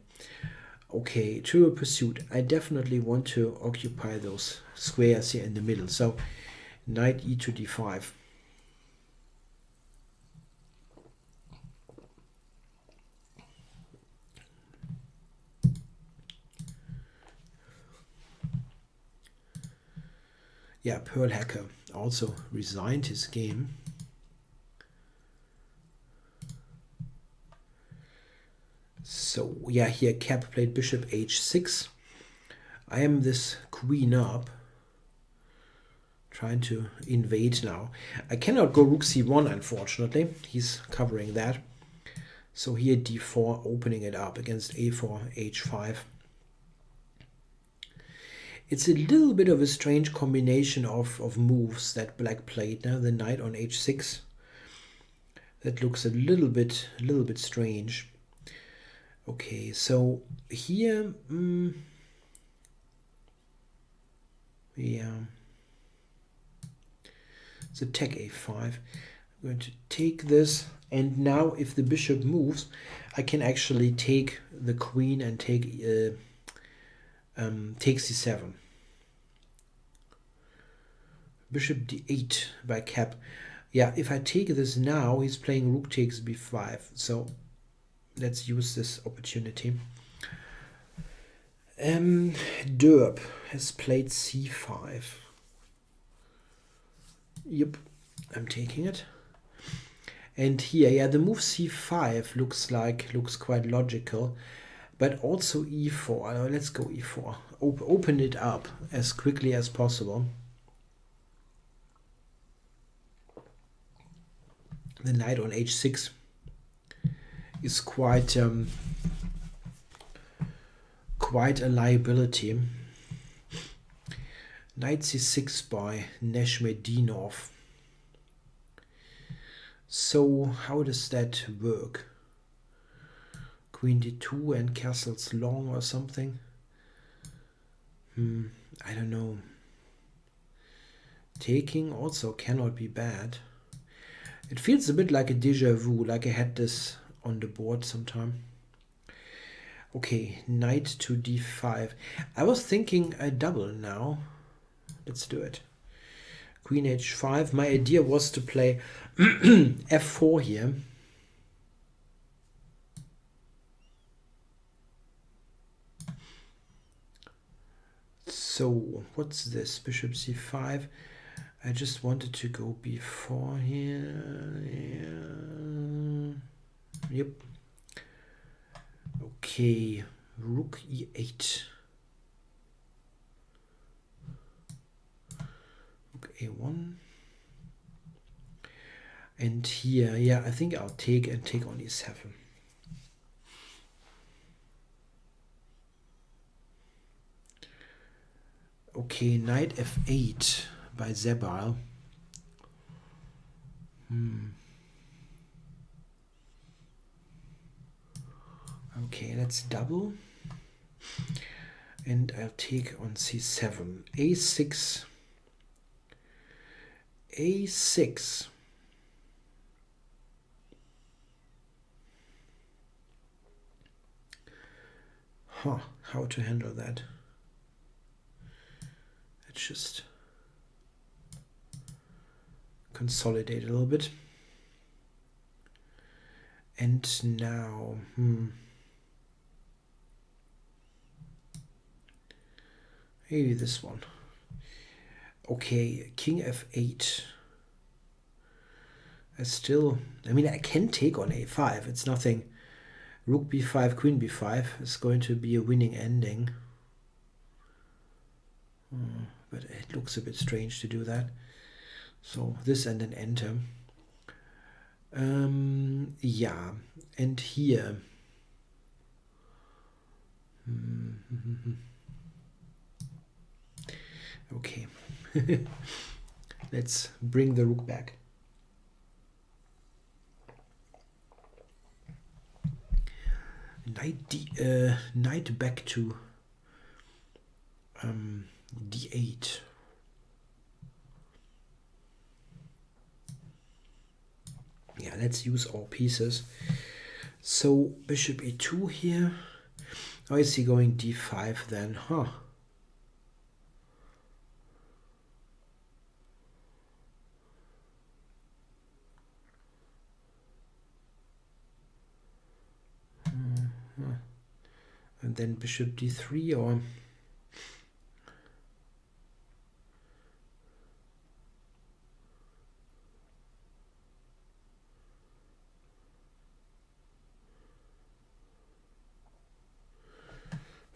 Okay, Trivial Pursuit. I definitely want to occupy those squares here in the middle. So knight e to d5. Yeah, Pearl Hacker also resigned his game. So yeah, here Cap played bishop h6. I am this queen up, trying to invade now. I cannot go rook c1, unfortunately. He's covering that. So here d4, opening it up against a4, h5. It's a little bit of a strange combination of moves that black played. Now the knight on h6. That looks a little bit strange. Okay, so here, yeah, it's attack a5. I'm going to take this, and now if the bishop moves, I can actually take the queen and take c7. Bishop d8 by Cap. Yeah, if I take this now, he's playing rook takes b5. So let's use this opportunity. Derb has played c5. Yep, I'm taking it. And here, yeah, the move c5 looks quite logical, but also e4. Let's go e4. Open it up as quickly as possible. The knight on h6 is quite a liability. Knight c6 by Neshmedinov. So how does that work? Queen d2 and castles long or something? I don't know. Taking also cannot be bad. It feels a bit like a déjà vu, like I had this on the board sometime. Okay, knight to d5. I was thinking a double now. Let's do it. Queen h5. My idea was to play f4 here. So what's this? Bishop c5. I just wanted to go b4 here. Yeah. Yep. Okay, rook e8. Rook a1. And here, yeah, I think I'll take on e7. Okay, knight f8 by Zebail. Okay, let's double. And I'll take on c7. a6. a6. Huh, how to handle that? Let's just consolidate a little bit. And now, maybe this one. Okay, king f8. I mean, I can take on a5. It's nothing. Rook b5, queen b5 is going to be a winning ending. But it looks a bit strange to do that. So this and then enter. Yeah, and here. Okay. Let's bring the rook back. Knight back to d8. Yeah, let's use all pieces. So bishop e2 here. Oh, is he going d5 then? Huh. And then bishop d3 or...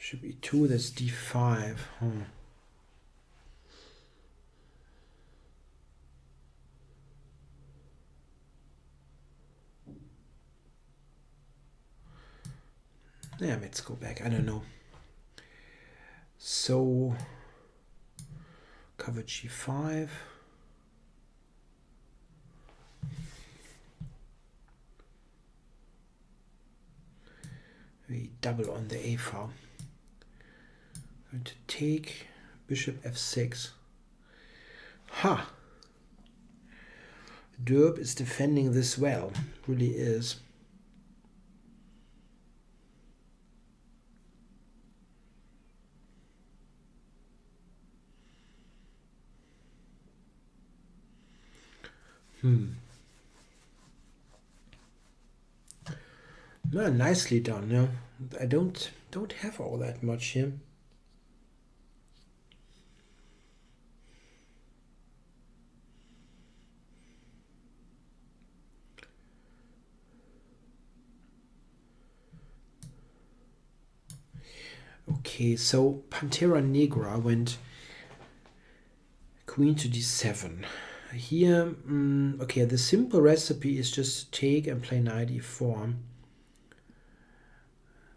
Bishop e2, that's d5. Yeah, let's go back. I don't know. So, cover g5. We double on the a file. Going to take bishop f6. Ha! Derb is defending this well. Really is. No, nicely done. Yeah, I don't have all that much here. Okay, so Pantera Negra went queen to d7. Here, okay, the simple recipe is just take and play knight e4.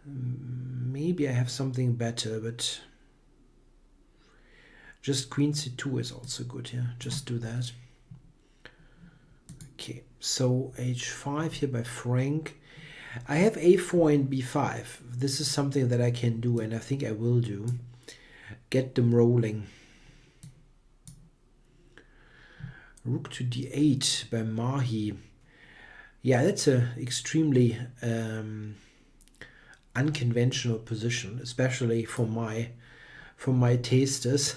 Maybe I have something better, but just queen c2 is also good here. Just do that. Okay, so h5 here by Frank. I have a4 and b5. This is something that I can do, and I think I will do. Get them rolling. Rook to d8 by Mahi. Yeah, that's a extremely unconventional position, especially for my tasters.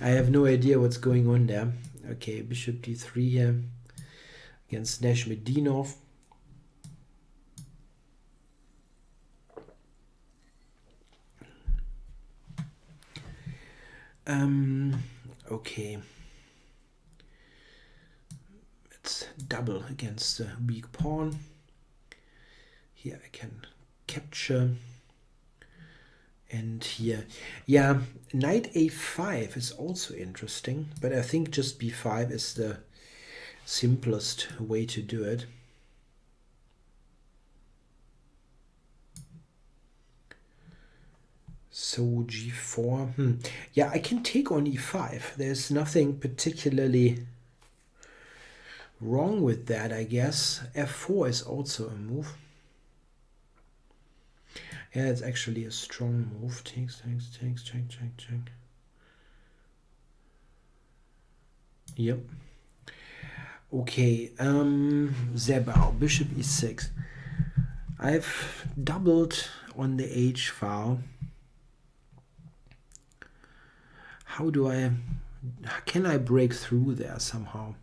I have no idea what's going on there. Okay, bishop d3 here against Neshmedinov. Okay. Let's double against the weak pawn. Here I can capture. And here, yeah, knight a5 is also interesting, but I think just b5 is the simplest way to do it. So g4, yeah, I can take on e5. There's nothing particularly wrong with that, I guess. f4 is also a move. Yeah, it's actually a strong move. Takes, check. Yep. Okay, Zebao, bishop e6. I've doubled on the h file. Can I break through there somehow?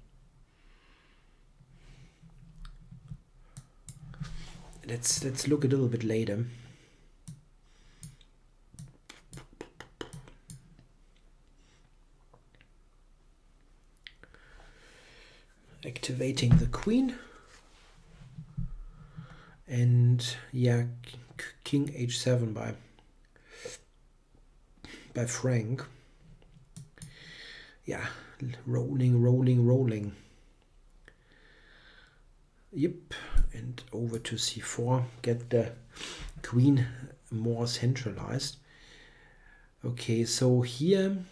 Let's look a little bit later. Activating the queen. And yeah, king h7 by Frank. Yeah, rolling. Yep, and over to c4, get the queen more centralized. Okay, so here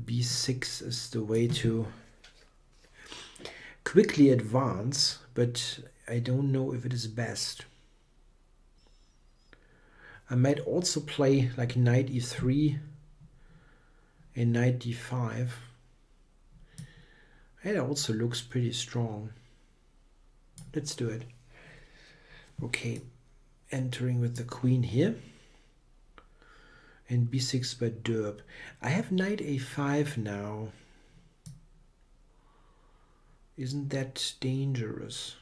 b6 is the way to quickly advance, but I don't know if it is best. I might also play like knight e3 and knight d5. It also looks pretty strong. Let's do it. Okay, entering with the queen here. And b6 by Derb. I have knight a5 now. Isn't that dangerous?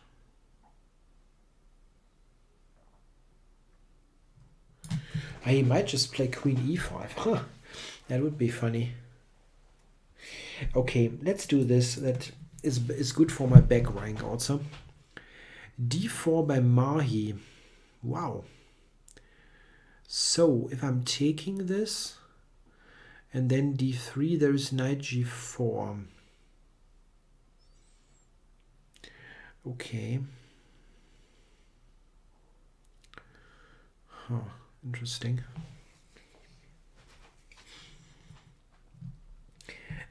I might just play queen e5. Huh, that would be funny. Okay, let's do this. That is good for my back rank also. d4 by Mahi. Wow. So if I'm taking this, and then d3, there is knight g4. Okay. Huh, interesting.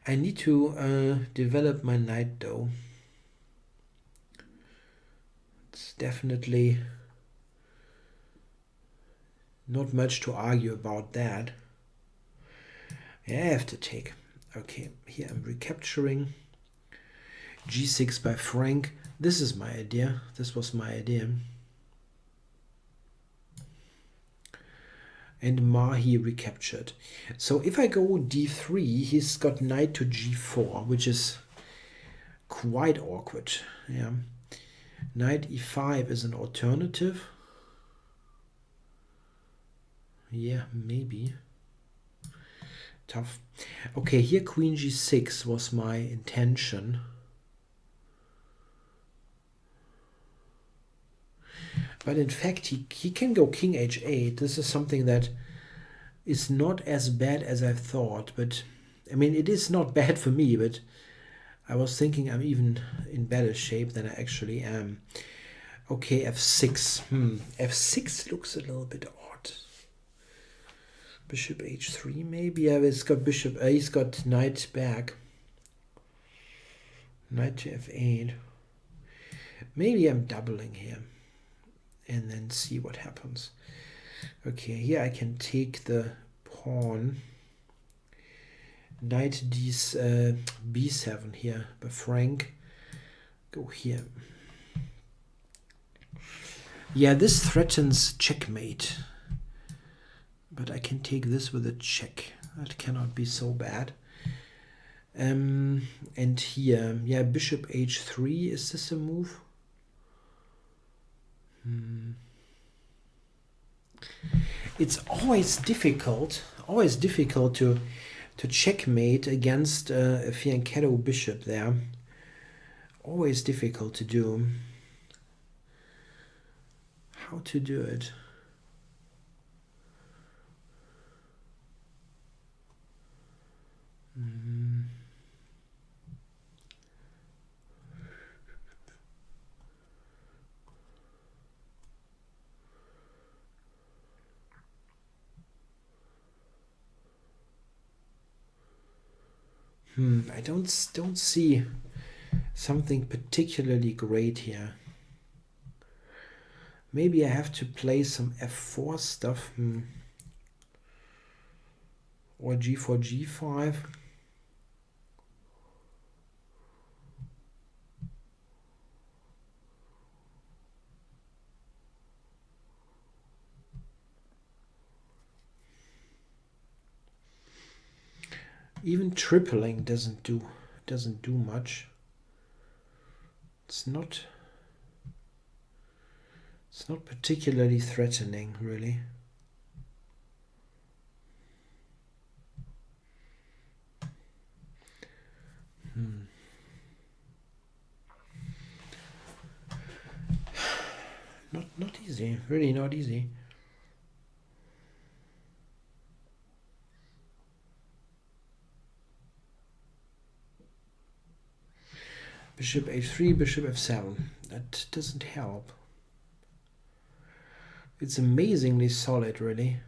I need to develop my knight though. It's definitely not much to argue about that. Yeah, I have to take. Okay, here I'm recapturing. G6 by Frank. This is my idea. This was my idea. And Mahi recaptured. So if I go d3, he's got knight to g4, which is quite awkward. Yeah. Knight e5 is an alternative. Yeah, maybe. Tough. Okay, here queen g6 was my intention. But in fact, he can go king h8. This is something that is not as bad as I thought. But, I mean, it is not bad for me, but I was thinking I'm even in better shape than I actually am. Okay, f6. F6 looks a little bit odd. Bishop h3 maybe. Yeah, he's got bishop. He's got knight back. Knight to f8. Maybe I'm doubling here, and then see what happens. Okay, here I can take the pawn. Knight b7 here by Frank. Go here. Yeah, this threatens checkmate. But I can take this with a check. That cannot be so bad. And here, yeah, bishop h3. Is this a move? It's always difficult to checkmate against a fianchetto bishop there. Always difficult to do. How to do it? I don't see something particularly great here. Maybe I have to play some f4 stuff. Or g4, g5. Even tripling doesn't do much. It's not particularly threatening, really. Not easy, really not easy. Bishop h3, bishop f7. That doesn't help. It's amazingly solid, really.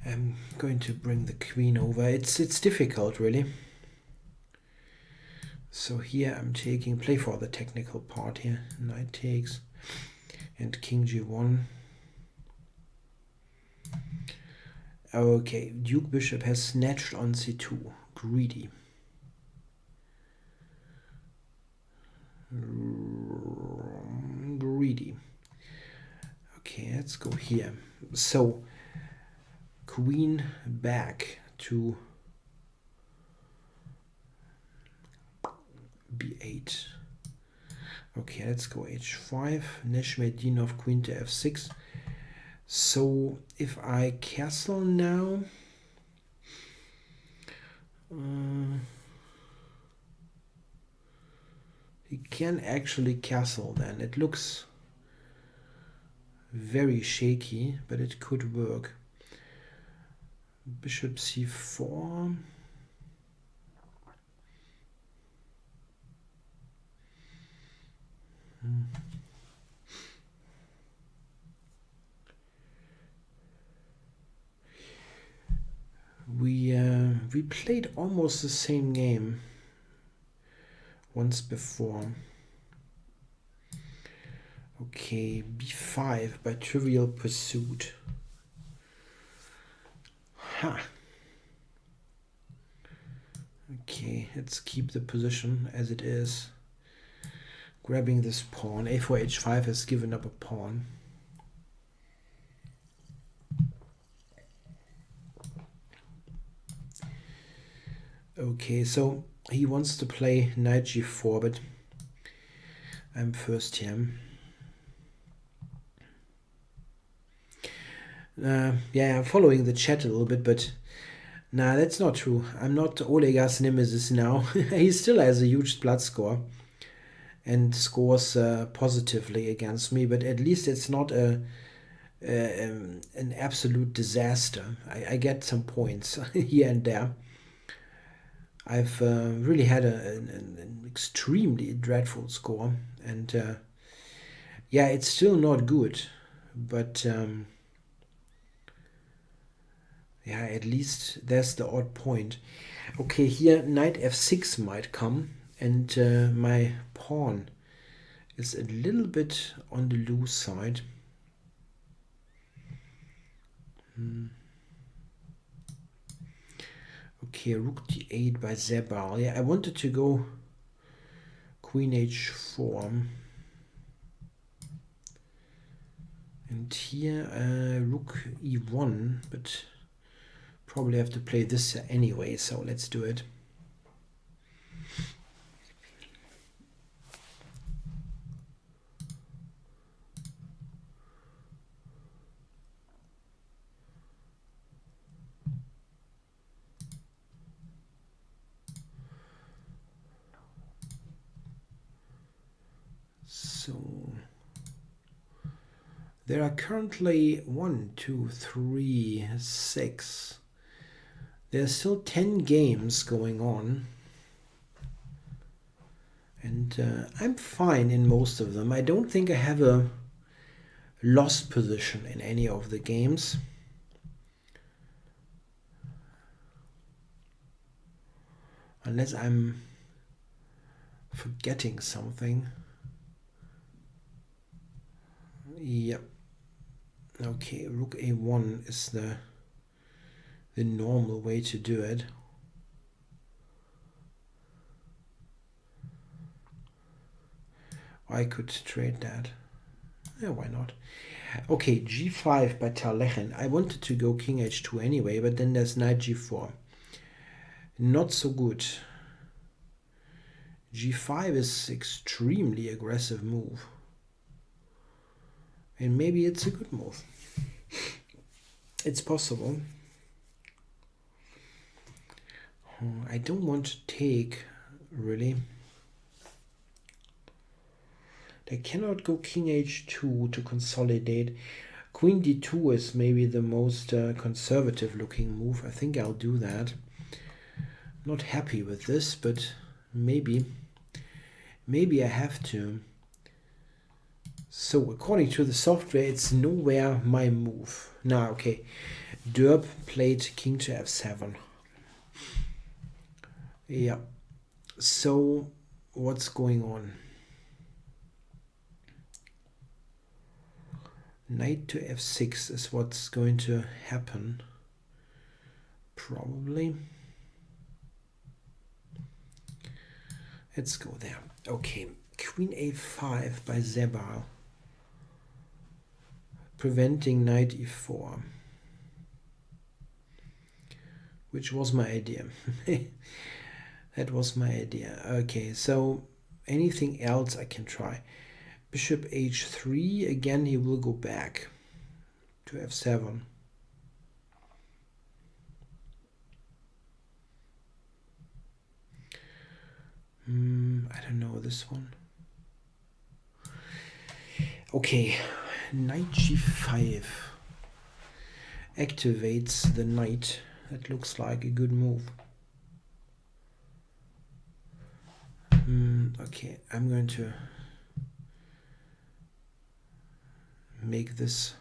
I'm going to bring the queen over. It's difficult, really. So here I'm taking, play for the technical part here. Knight takes, and king g1. Okay, Duke bishop has snatched on c2. Greedy. Greedy. Okay, let's go here. So, queen back to b8. Okay, let's go h5. Neshmedinov, queen to f6. So if I castle now, he can actually castle then. It looks very shaky, but it could work. Bishop c4. We played almost the same game once before. Okay, b5 by Trivial Pursuit. Ha. Okay, let's keep the position as it is. Grabbing this pawn. a4, h5 has given up a pawn. Okay, so he wants to play knight g4, but I'm first here. Yeah, I'm following the chat a little bit, but nah, that's not true. I'm not Olegar's nemesis now. He still has a huge blood score and scores positively against me, but at least it's not an absolute disaster. I get some points here and there. I've really had an extremely dreadful score, and yeah, it's still not good, but yeah, at least there's the odd point. Okay, here knight f6 might come, and my pawn is a little bit on the loose side. Okay, rook d8 by Zebal. Yeah, I wanted to go queen h4. And here rook e1, but probably have to play this anyway, so let's do it. So there are currently 1, 2, 3, 6. There's still 10 games going on. And I'm fine in most of them. I don't think I have a lost position in any of the games. Unless I'm forgetting something. Yep. Okay, rook a1 is the normal way to do it. I could trade that. Yeah, why not? Okay, g5 by Terlechen. I wanted to go king h2 anyway, but then there's knight g4. Not so good. g5 is extremely aggressive move. And maybe it's a good move. It's possible. I don't want to take, really. They cannot go king h2 to consolidate. Queen d2 is maybe the most conservative looking move. I think I'll do that. Not happy with this, but maybe I have to. So according to the software, it's nowhere my move. Now, okay, Derb played king to f7. Yeah. So what's going on? Knight to f6 is what's going to happen. Probably. Let's go there. Okay, queen a5 by Zebal. Preventing knight e4. Which was my idea. That was my idea. Okay, so anything else I can try. Bishop h3. Again, he will go back to f7. I don't know this one. Okay, knight g5 activates the knight. That looks like a good move. Okay, I'm going to make this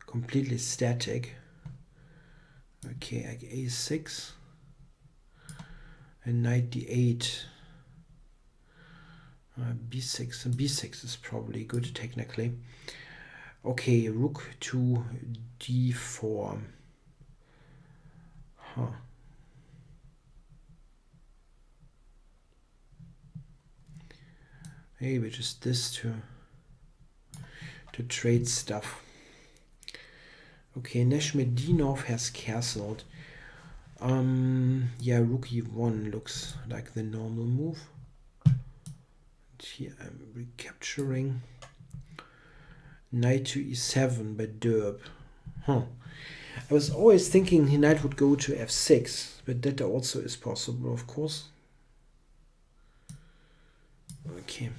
completely static. Okay, like a6 and knight d8. b6 and b6 is probably good technically. Okay, rook to d4. Huh. Maybe just this to trade stuff. Okay, Neshmedinov has castled. Yeah, rook e1 looks like the normal move. And here I'm recapturing. Knight to e7 by Derb. Huh. I was always thinking the knight would go to f6, but that also is possible, of course. Okay.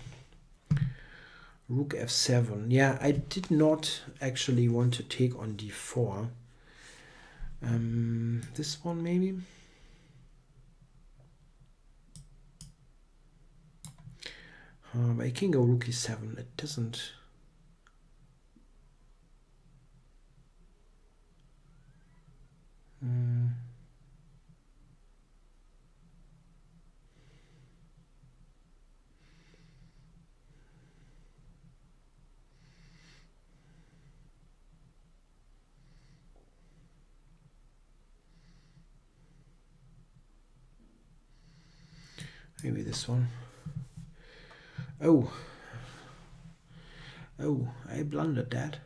Rook f7. Yeah, I did not actually want to take on d4. This one maybe. I can go rook e7. It doesn't. Maybe this one. Oh, I blundered that.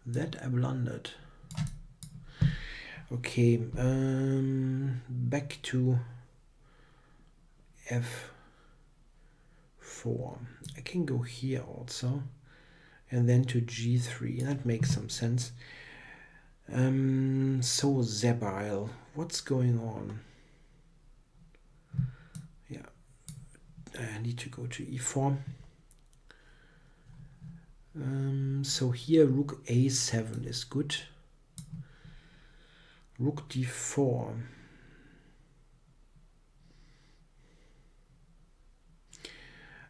That I blundered. Okay, back to f4. I can go here also, and then to g3. That makes some sense. So Zabile, what's going on? Yeah, I need to go to e4. So here rook a7 is good. Rook d4.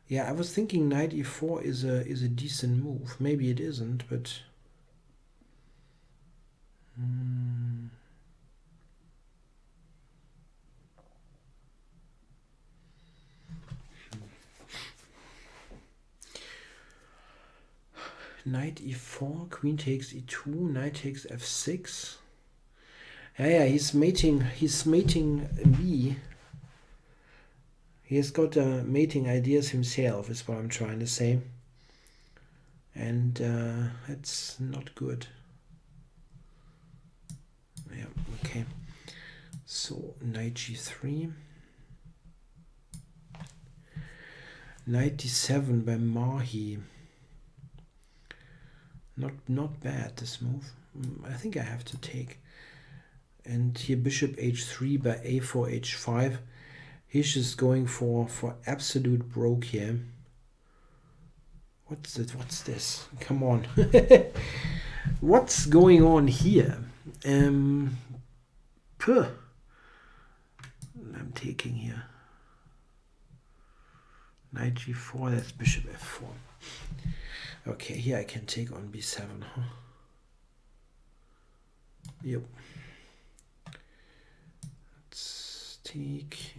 Yeah, I was thinking knight e4 is a decent move. Maybe it isn't, but knight e4, queen takes e2, knight takes f6. Yeah, he's mating me. He has got mating ideas himself, is what I'm trying to say. And that's not good. Yeah, okay. So knight g3. Knight d7 by Mahi. Not bad, this move. I think I have to take. And here bishop h3 by a4 h5. He's just going for absolute broke here. What's this? Come on. What's going on here? I'm taking here. Knight g4, that's bishop f4. Okay, here I can take on b7, huh? Yep. Let's take.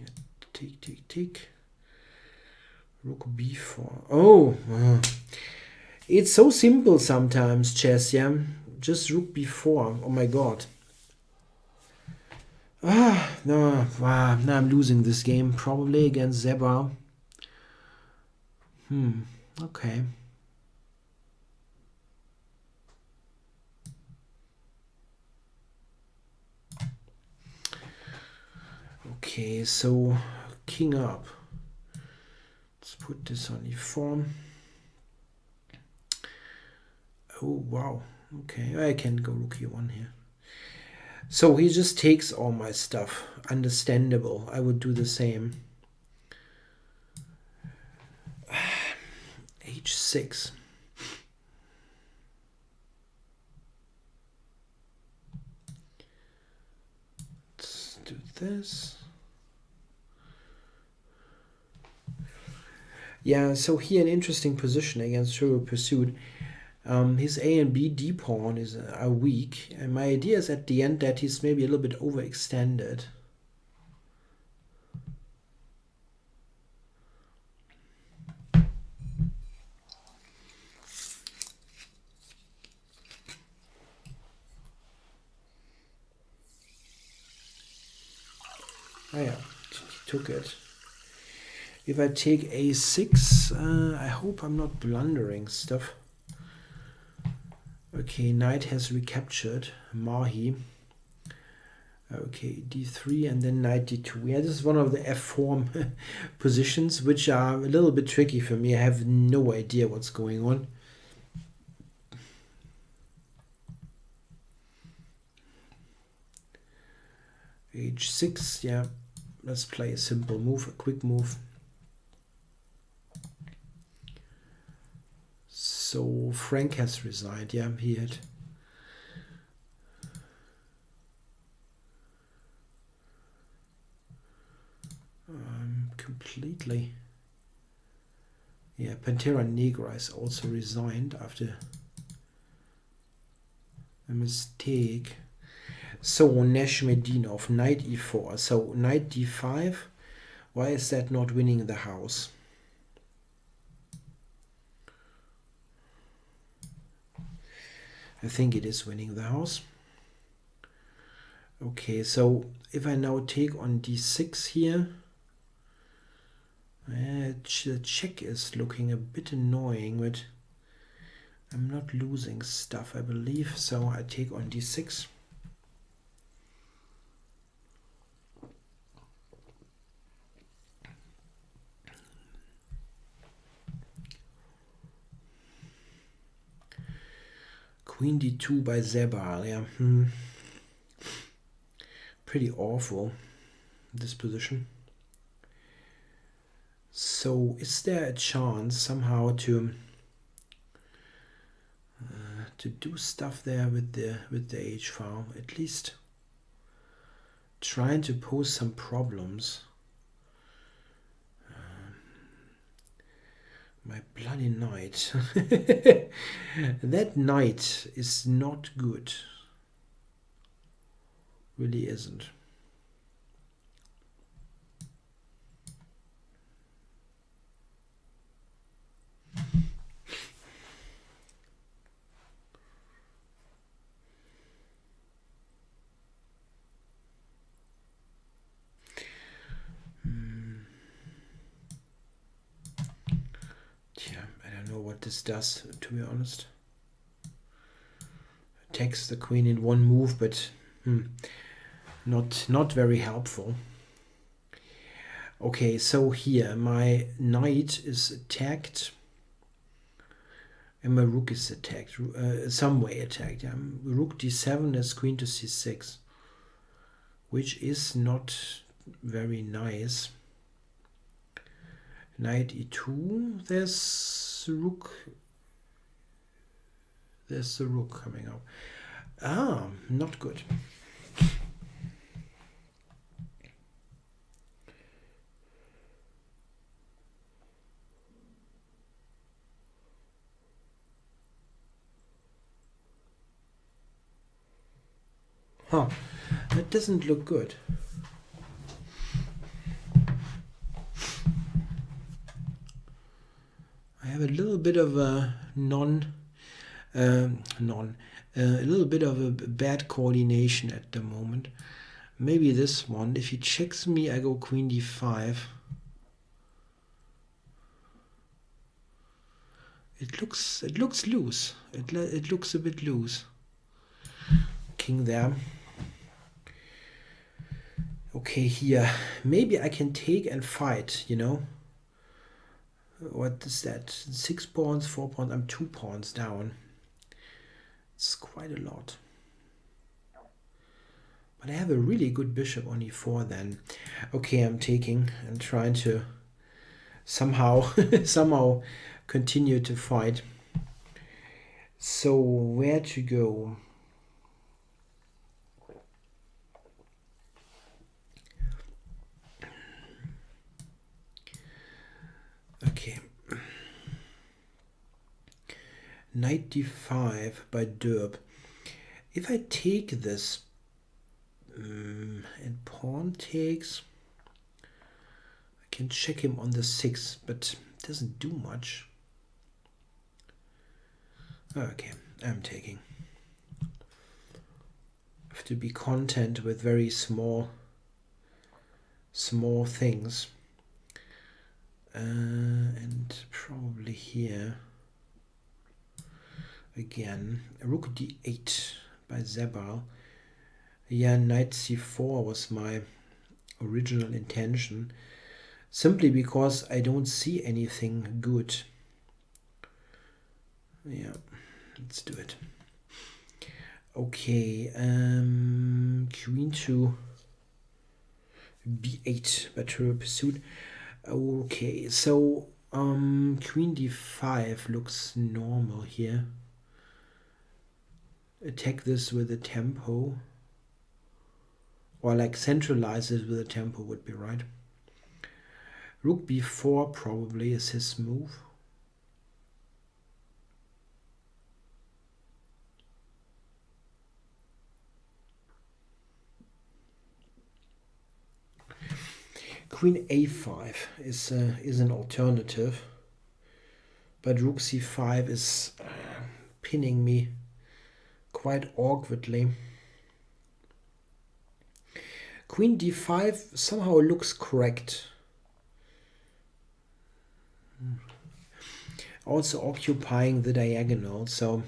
Rook b4. Oh, it's so simple sometimes, chess, yeah? Just rook b4. Oh my god. No, now I'm losing this game, probably against Zeba. Okay. Okay, so king up. Let's put this on e4. Oh, wow. Okay, I can go rook e1 here. So he just takes all my stuff. Understandable. I would do the same. h6. Let's do this. Yeah, so here an interesting position against Trivial Pursuit. His A and B D pawn are weak, and my idea is at the end that he's maybe a little bit overextended. Oh yeah, he took it. If I take a6, I hope I'm not blundering stuff. Okay, knight has recaptured Mahi. Okay, d3 and then knight d2. Yeah, this is one of the f4 positions, which are a little bit tricky for me. I have no idea what's going on. h6, yeah. Let's play a simple move, a quick move. So Frank has resigned. Yeah, he had. Completely. Yeah, Pantera Negra is also resigned after a mistake. So Neshmedinov, knight e4. So knight d5. Why is that not winning the house? I think it is winning the house. Okay, so if I now take on d6 here, the check is looking a bit annoying, but I'm not losing stuff, I believe. So I take on d6. Queen d2 by Zebal, yeah. Pretty awful, this position. So is there a chance somehow to do stuff there with the h file? At least trying to pose some problems. My bloody knight. That knight is not good. Really isn't. What this does, to be honest. Attacks the queen in one move, but not very helpful. Okay, so here my knight is attacked and my rook is attacked, some way attacked. Rook d7 has queen to c6, which is not very nice. Knight e2, there's rook. There's the rook coming up. Not good. That doesn't look good. I have a little bit of a a little bit of a bad coordination at the moment. Maybe this one. If he checks me, I go queen d5. It looks loose. It looks a bit loose. King there. Okay, here. Maybe I can take and fight, you know. What is that? 6 pawns, 4 pawns. I'm 2 pawns down. It's quite a lot. But I have a really good bishop on e4 then. Okay, I'm taking and trying to somehow somehow continue to fight. So where to go? Okay. Knight d5 by Derb. If I take this and pawn takes, I can check him on the 6, but it doesn't do much. Okay, I'm taking. I have to be content with very small things. And probably here again, rook d8 by Zebal. Yeah, knight c4 was my original intention, simply because I don't see anything good. Yeah, let's do it. Okay, queen to b8 by Trivial Pursuit. Okay, so queen d5 looks normal here. Attack this with a tempo, or like centralize it with a tempo would be right. Rook b4 probably is his move. Queen a5 is an alternative, but rook c5 is pinning me quite awkwardly. Queen d5 somehow looks correct. Also occupying the diagonal, so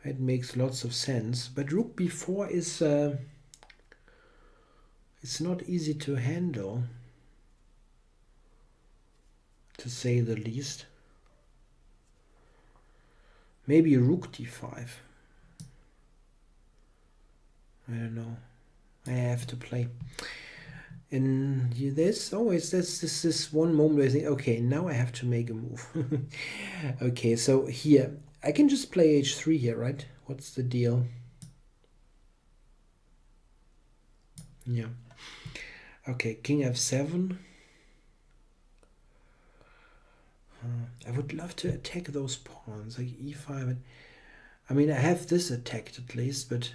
it makes lots of sense. But rook b4 is it's not easy to handle, to say the least. Maybe rook d5. I don't know. I have to play. And there's always this one moment where I think, okay, now I have to make a move. Okay, so here I can just play h3 here, right? What's the deal? Yeah. Okay, king f7. I would love to attack those pawns, like e5. I mean, I have this attacked at least, but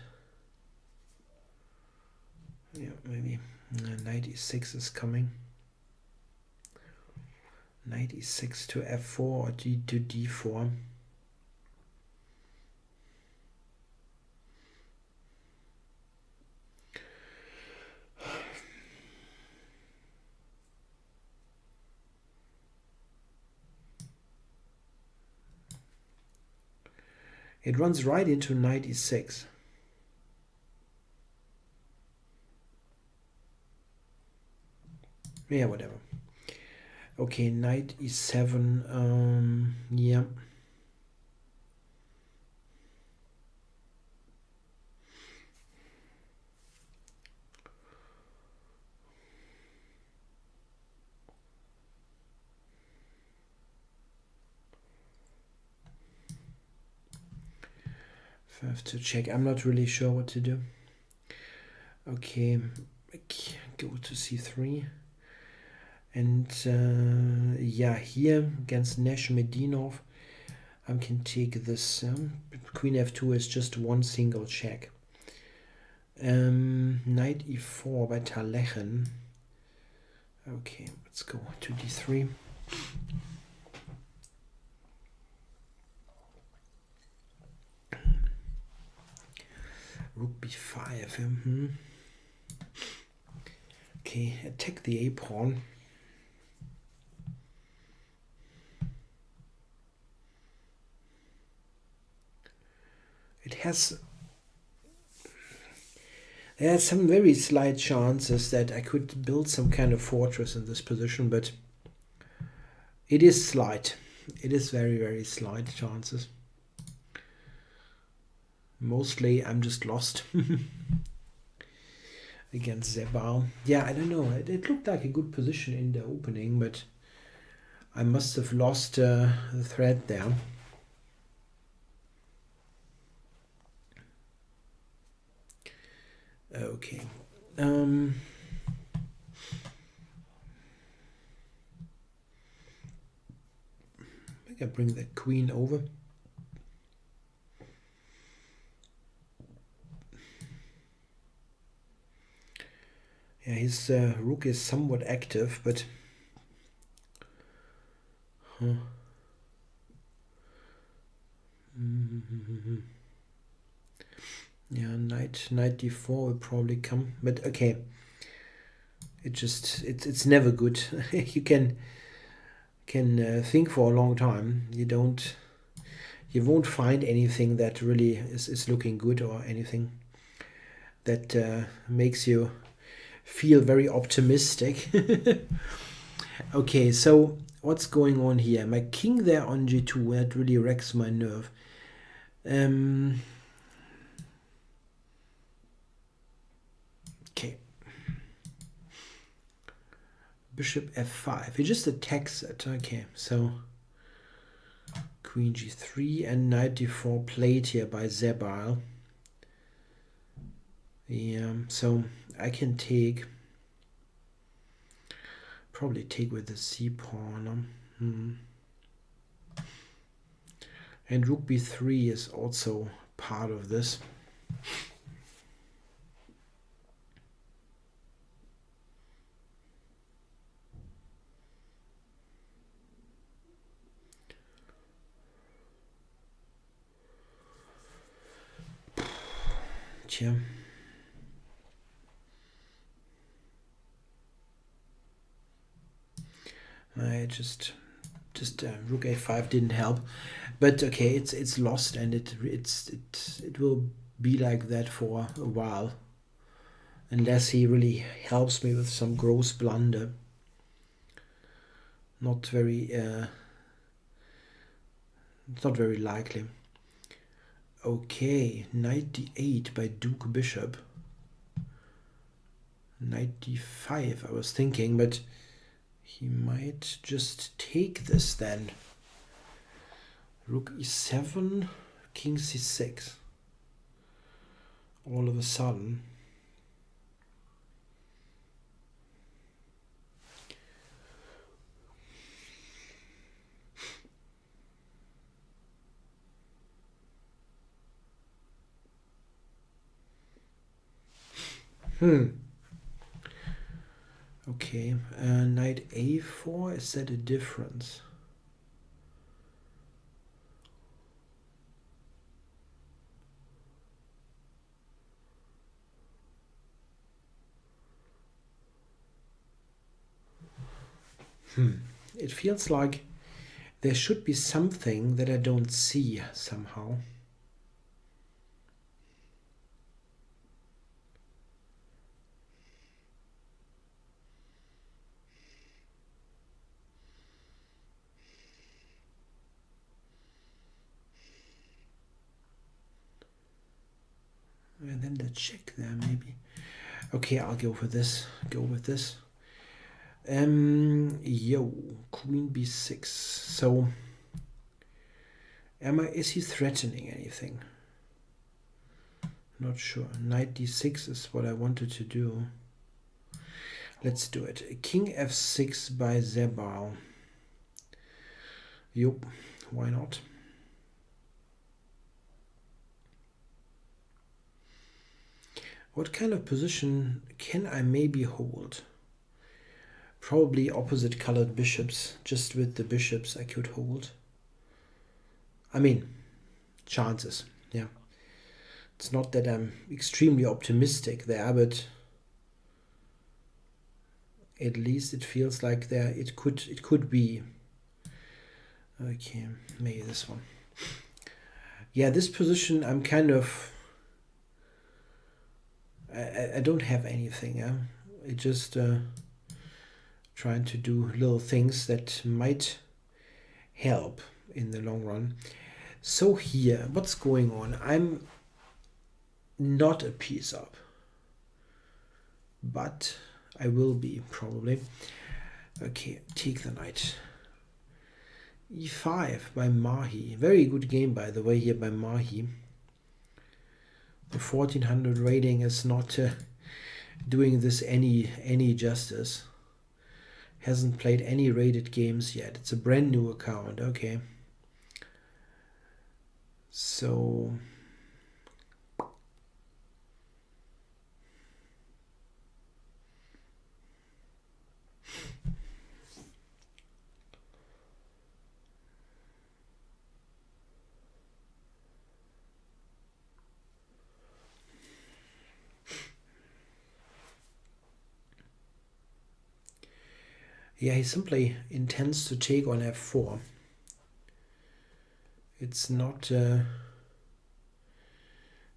yeah, maybe knight e6 is coming. Knight e6 to f4 or to d4. It runs right into knight e6. Yeah, whatever. Okay, knight e7. Yeah. I have to check. I'm not really sure what to do. Okay, go to c3. And yeah, here against Neshmedinov, I can take this. Queen f2 is just one single check. Knight e4 by Talechen. Okay, let's go to d3. Rook b5. Okay, attack the a pawn. There are some very slight chances that I could build some kind of fortress in this position, but it is slight. It is very, very slight chances. Mostly I'm just lost against Zebal. Yeah, I don't know. It looked like a good position in the opening, but I must have lost the thread there. Okay. I think I bring the queen over. Yeah, his rook is somewhat active, but yeah, knight d4 will probably come, but okay. It's never good. You can think for a long time. You won't find anything that really is looking good, or anything that makes you feel very optimistic. Okay, so what's going on here? My king there on g2, that really wrecks my nerve. Okay. Bishop f5. He just attacks it. Okay, so queen g3 and knight d4 played here by Zebal. Yeah, so I can probably take with the c pawn. And rook b3 is also part of this. Tja. I just rook a5 didn't help, but okay, it's lost, and it will be like that for a while, unless he really helps me with some gross blunder. Not very likely. Okay, knight d8 by Duke Bishop. Knight d5 I was thinking, but he might just take this then. Rook e7, king c6. All of a sudden. Okay, knight a4, is that a difference? It feels like there should be something that I don't see somehow. And then the check there, maybe. Okay, I'll go for this. Go with this. Yo, queen b6. So, is he threatening anything? Not sure. Knight d6 is what I wanted to do. Let's do it. King f6 by Zebal. Yup, why not? What kind of position can I maybe hold? Probably opposite colored bishops. Just with the bishops I could hold. I mean, chances, yeah. It's not that I'm extremely optimistic there, but at least it feels like there it could be. Okay, maybe this one. Yeah, this position I'm kind of I don't have anything. Yeah, it just trying to do little things that might help in the long run. So here, what's going on? I'm not a piece up. But I will be, probably. Okay, take the knight. E5 by Mahi. Very good game, by the way, here by Mahi. The 1400 rating is not doing this any justice. Hasn't played any rated games yet. It's a brand new account. Okay. So... yeah, he simply intends to take on f4. It's not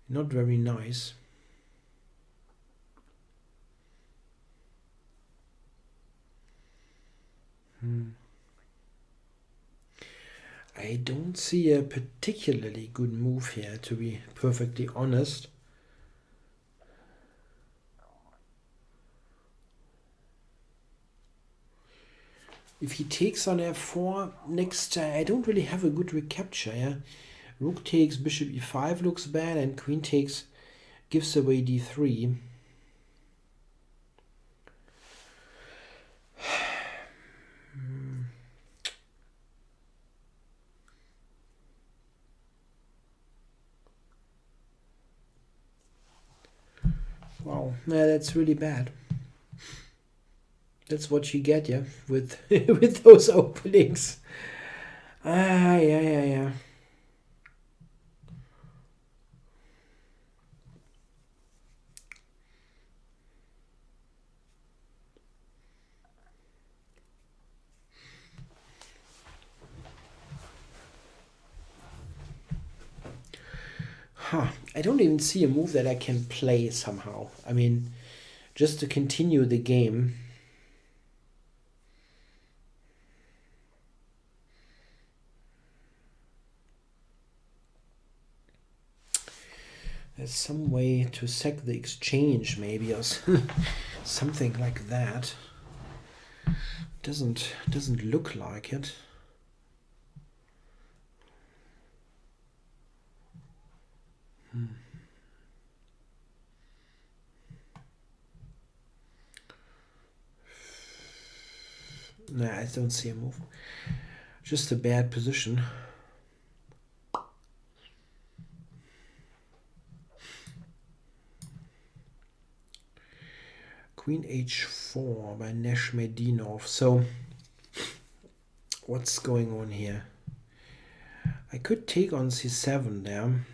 very nice. I don't see a particularly good move here, to be perfectly honest. If he takes on f4 next, I don't really have a good recapture. Yeah, rook takes bishop e5 looks bad, and queen takes gives away d3. Wow, yeah, that's really bad. That's what you get, yeah, with with those openings. Yeah. I don't even see a move that I can play somehow. I mean, just to continue the game. There's some way to sack the exchange, maybe, or something like that. Doesn't look like it. Nah, I don't see a move. Just a bad position. Queen h4 by Neshmedinov. So, what's going on here? I could take on c7 there.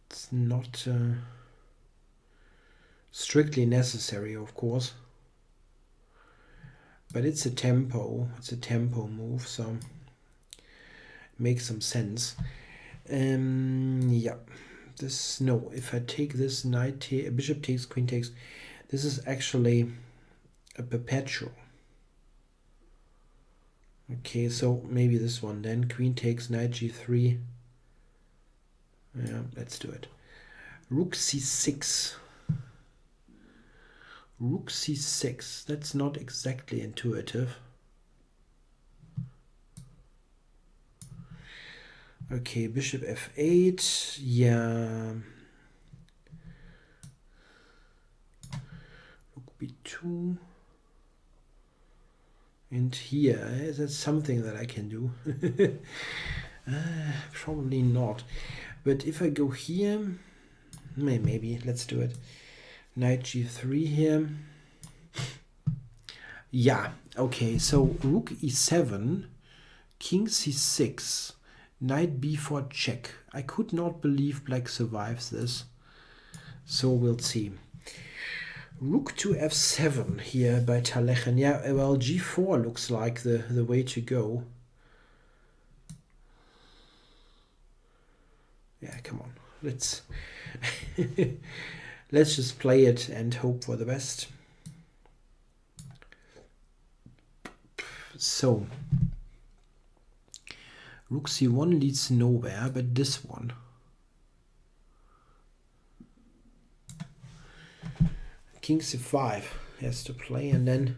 It's not strictly necessary, of course. But it's a tempo. It's a tempo move, so it makes some sense. Yeah. No, if I take this knight, bishop takes, queen takes, this is actually a perpetual. Okay, so maybe this one then. Queen takes, knight g3. Yeah, let's do it. Rook c6. Rook c6. That's not exactly intuitive. Okay, bishop f8. Yeah. Rook b2. And here, that's something that I can do. Probably not. But if I go here, maybe, let's do it. Knight g3 here. Yeah, okay, so rook e7, king c6, knight b4 check. I could not believe black survives this. So we'll see. Rook to f7 here by Talechen. Yeah, well, g4 looks like the way to go. Yeah, come on. Let's let's just play it and hope for the best. So Rook c1 leads nowhere, but this one. King c5 has to play, and then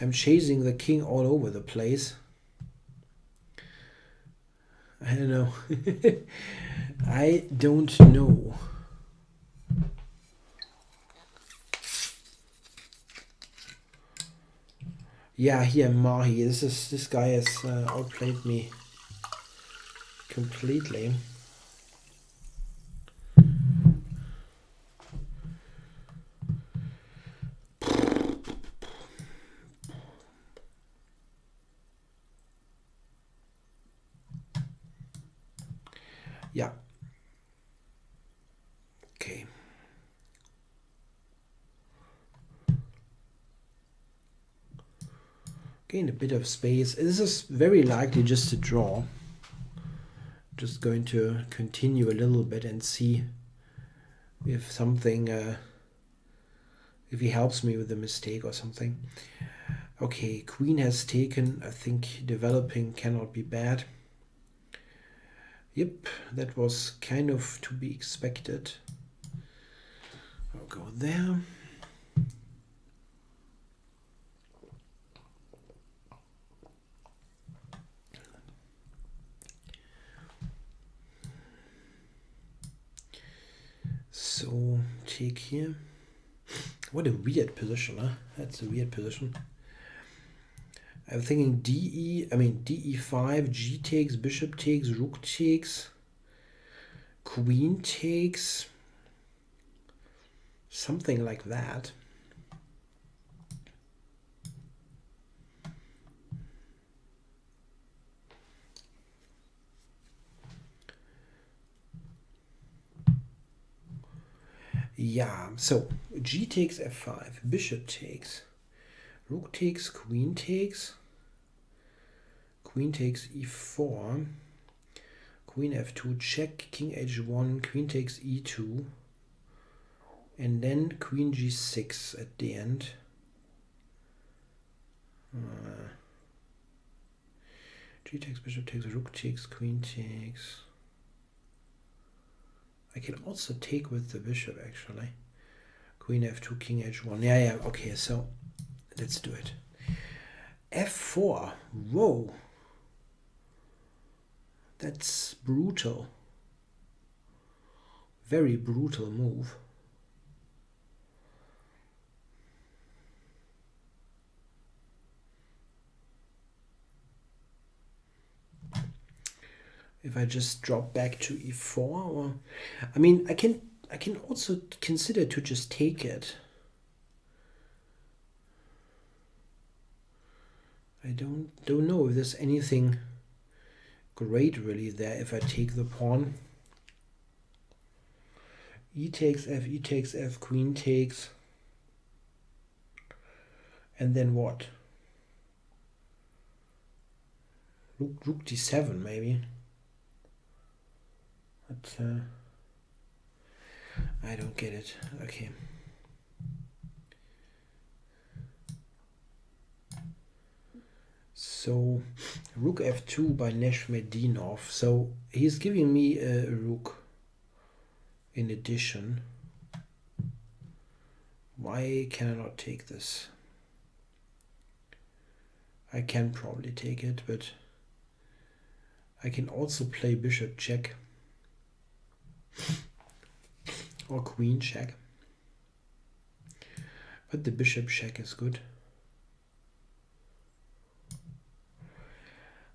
I'm chasing the king all over the place. I don't know. I don't know. Yeah, here Mahi. This guy has outplayed me completely. Yeah. Okay. Gain a bit of space. This is very likely just a draw. Just going to continue a little bit and see if something, if he helps me with a mistake or something. Okay, queen has taken. I think developing cannot be bad. Yep, that was kind of to be expected. I'll go there. So take here. What a weird position, huh? That's a weird position. I'm thinking DE5, G takes, bishop takes, rook takes, queen takes, something like that. Yeah, so G takes F5, bishop takes, rook takes, queen takes E4, queen F2, check, king H1, queen takes E2, and then queen G6 at the end. G takes, bishop takes, rook takes, queen takes. I can also take with the bishop, actually. Queen F2, king H1. Yeah, okay, so let's do it. F4. Whoa. That's brutal. Very brutal move. If I just drop back to E4, or I mean, I can also consider to just take it. I don't know if there's anything great really there if I take the pawn. E takes F, queen takes, and then what? Rook D7 maybe. But I don't get it. Okay. So rook F2 by Neshmedinov. So he's giving me a rook in addition. Why can I not take this? I can probably take it, but I can also play bishop check or queen check. But the bishop check is good.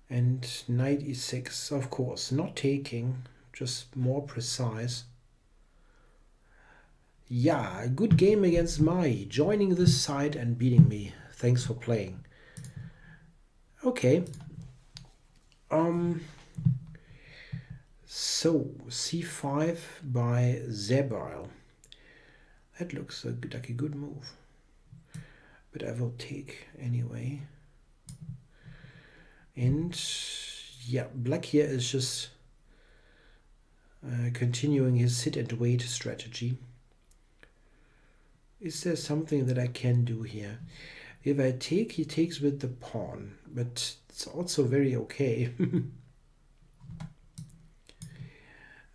And knight e6, of course, not taking, just more precise. Yeah, a good game against Mai, joining this side and beating me. Thanks for playing. Okay. So c5 by Zebail. That looks like a good move. But I will take anyway. And yeah, black here is just continuing his sit and wait strategy. Is there something that I can do here? If I take, he takes with the pawn, but it's also very okay.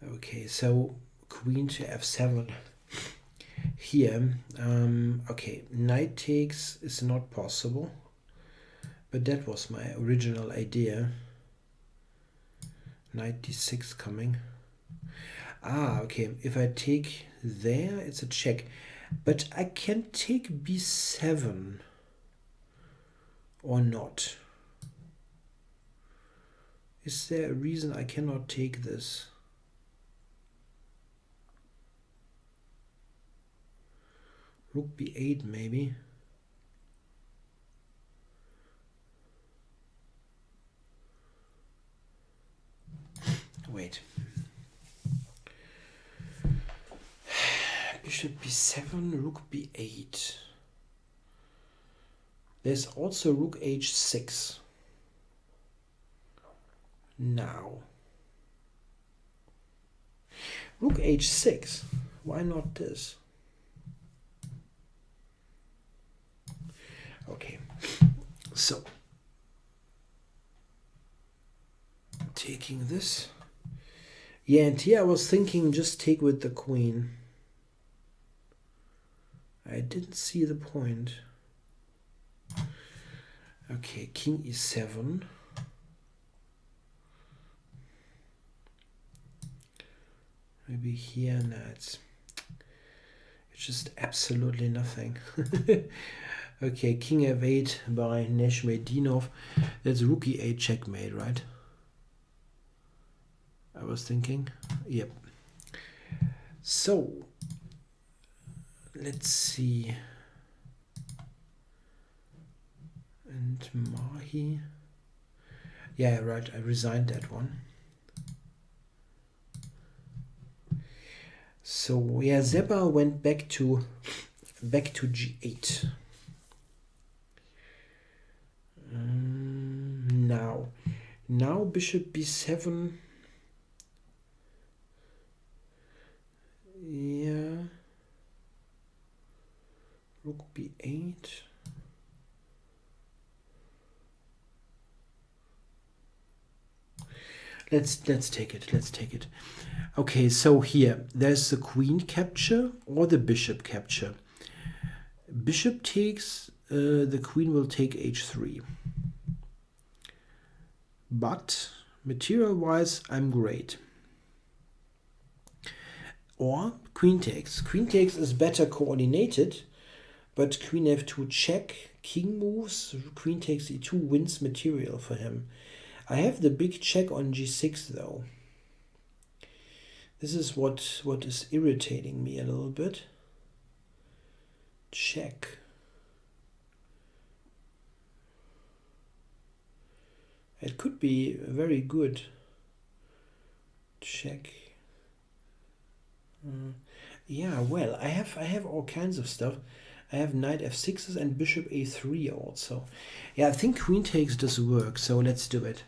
Okay, so queen to f7 here. Okay, knight takes is not possible, but that was my original idea. Knight d6 coming. Ah, okay, if I take there, it's a check. But I can take b7 or not. Is there a reason I cannot take this? Rook b8 maybe. Wait. Bishop b7, rook b8. There's also rook h6. Now. Rook h6. Why not this? Okay. So. Taking this. Yeah, and here I was thinking just take with the queen. I didn't see the point. Okay, king e7. Maybe here, no, it's just absolutely nothing. Okay, king f8 by Neshmedinov. That's rook e8 checkmate, right? I was thinking. Yep. So, let's see. And Mahi. Yeah, right, I resigned that one. So yeah, Zeba went back to g8. Now bishop b7. Yeah. Rook b8. Let's take it. Let's take it. Okay, so here there's the queen capture or the bishop capture. Bishop takes, the queen will take h3. But material-wise, I'm great. Or queen takes. Queen takes is better coordinated, but queen f2 check, king moves, queen takes e2 wins material for him. I have the big check on g6 though. This is what is irritating me a little bit. Check. It could be very good. Check. Yeah, well, I have all kinds of stuff. I have knight f6s and bishop a3 also. Yeah, I think queen takes does work, so let's do it.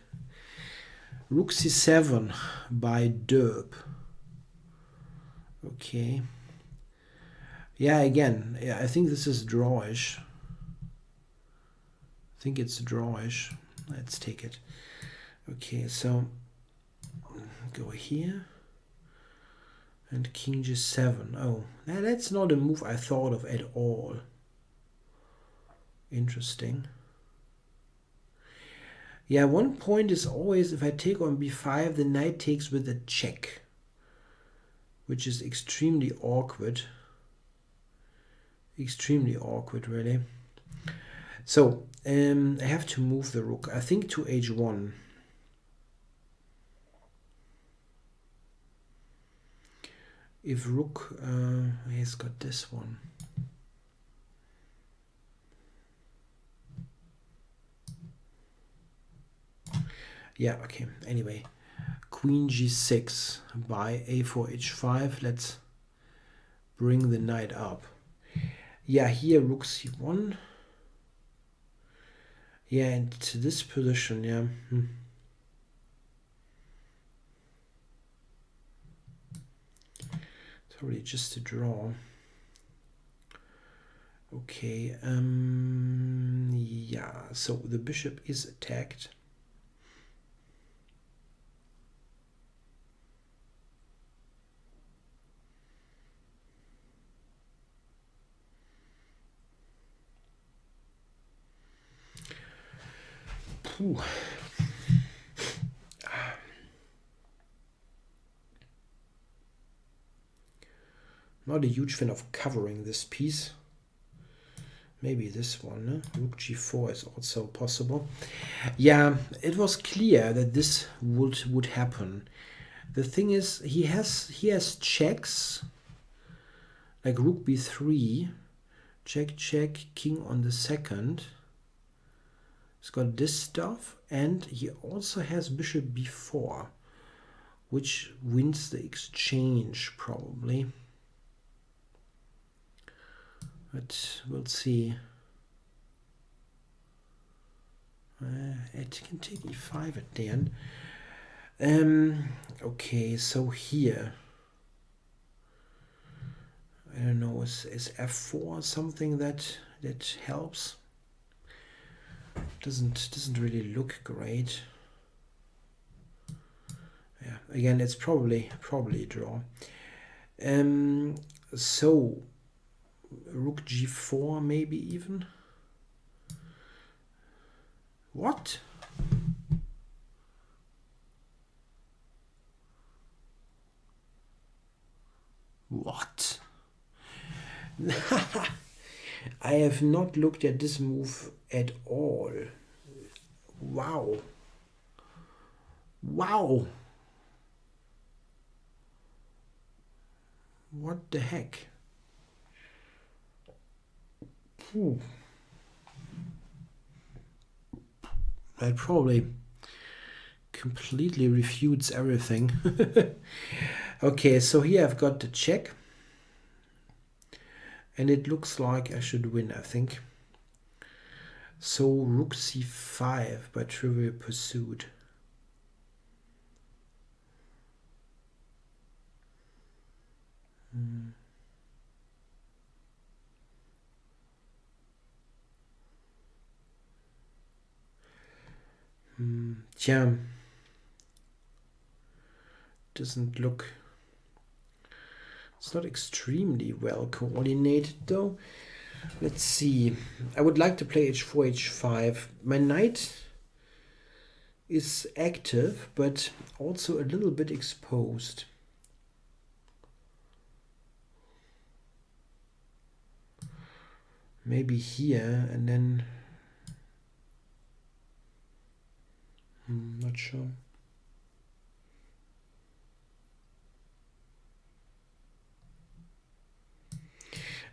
Rook c7 by Derb. Okay. Yeah, again, yeah, I think this is drawish. I think it's drawish. Let's take it. Okay, so go here. And king g7. Oh, that's not a move I thought of at all. Interesting. Yeah, one point is always if I take on b5, the knight takes with a check, which is extremely awkward. Extremely awkward, really. So, I have to move the rook, I think, to h1. If rook, he's got this one. Yeah, okay, anyway. Queen g6 by a4 h5. Let's bring the knight up. Yeah, here rook c1. Yeah, and to this position, yeah. It's probably just a draw. Okay, yeah, so the bishop is attacked. Ooh. Not a huge fan of covering this piece. Maybe this one, no? Rook g4 is also possible. Yeah, it was clear that this would happen. The thing is, he has checks, like rook b3, check, check, king on the second. He's got this stuff, and he also has bishop b4, which wins the exchange probably. But we'll see. It can take e5 at the end. Okay, so here, I don't know, is f4 something that helps? Doesn't really look great. Yeah, again, it's probably a draw. So rook g4 maybe even. What? What? I have not looked at this move at all. Wow. Wow. What the heck? That probably completely refutes everything. Okay, so here I've got the check. And it looks like I should win, I think. So rook c5 by Trivial Pursuit. Tja. Doesn't look... It's not extremely well coordinated though. Let's see. I would like to play h4, h5. My knight is active, but also a little bit exposed. Maybe here and then... not sure.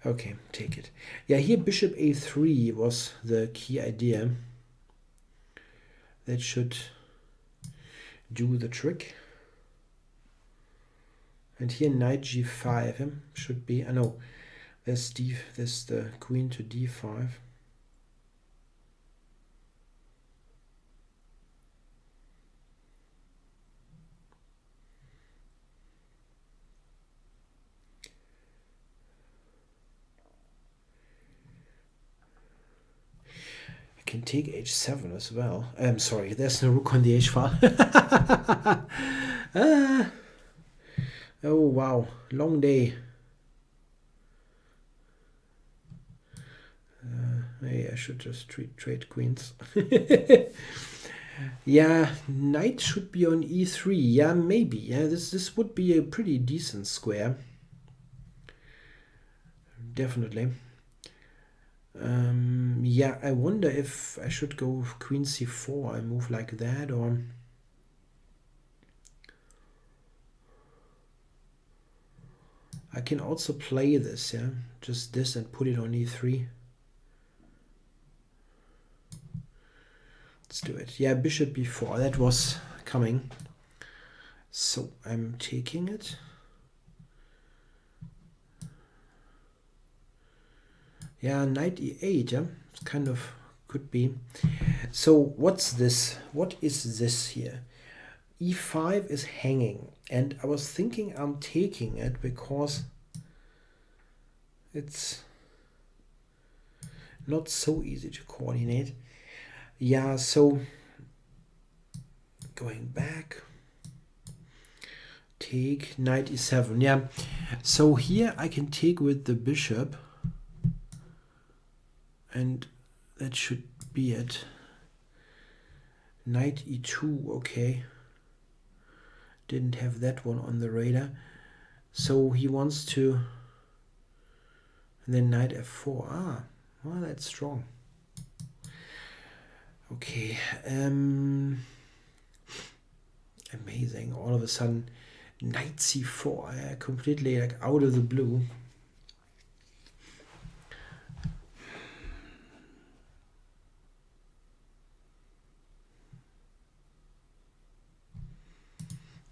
Okay, take it. Yeah, here bishop a3 was the key idea. That should do the trick. And here knight g5 should be... I know, there's the queen to d5. Can take h7 as well. I'm sorry, there's no rook on the h file. Oh wow, long day. Hey, I should just trade queens. Yeah, knight should be on e3. Yeah, maybe. Yeah, this would be a pretty decent square. Definitely. Yeah, I wonder if I should go queen c4 and move like that, or I can also play this, yeah, just this and put it on e3. Let's do it. Yeah, bishop b4, that was coming. So I'm taking it. Yeah, knight e8, yeah, it's kind of could be. So what's this? What is this here? e5 is hanging, and I was thinking I'm taking it because it's not so easy to coordinate. Yeah, so going back, take knight e7. Yeah, so here I can take with the bishop, and that should be it. Knight e2, okay. Didn't have that one on the radar. So he wants to... And then knight f4. Ah, well, that's strong. Okay. Amazing. All of a sudden, knight c4. Completely like out of the blue.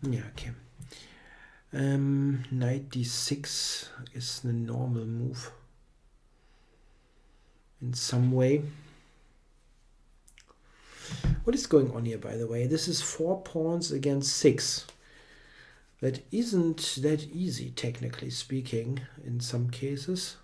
Yeah, okay. Knight d6 is the normal move in some way. What is going on here, by the way? This is 4 pawns against 6. That isn't that easy, technically speaking, in some cases.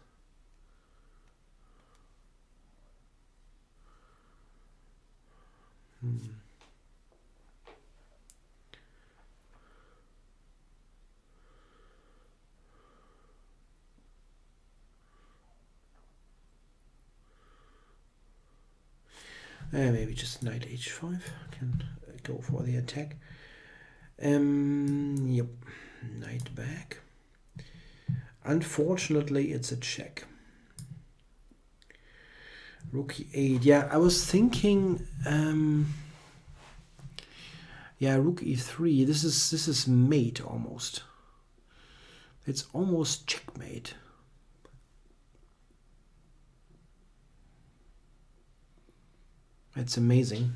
Maybe just knight h5 can go for the attack. Yep, knight back. Unfortunately, it's a check. Rook e8. Yeah, I was thinking. Yeah, rook e3. This is mate almost. It's almost checkmate. It's amazing.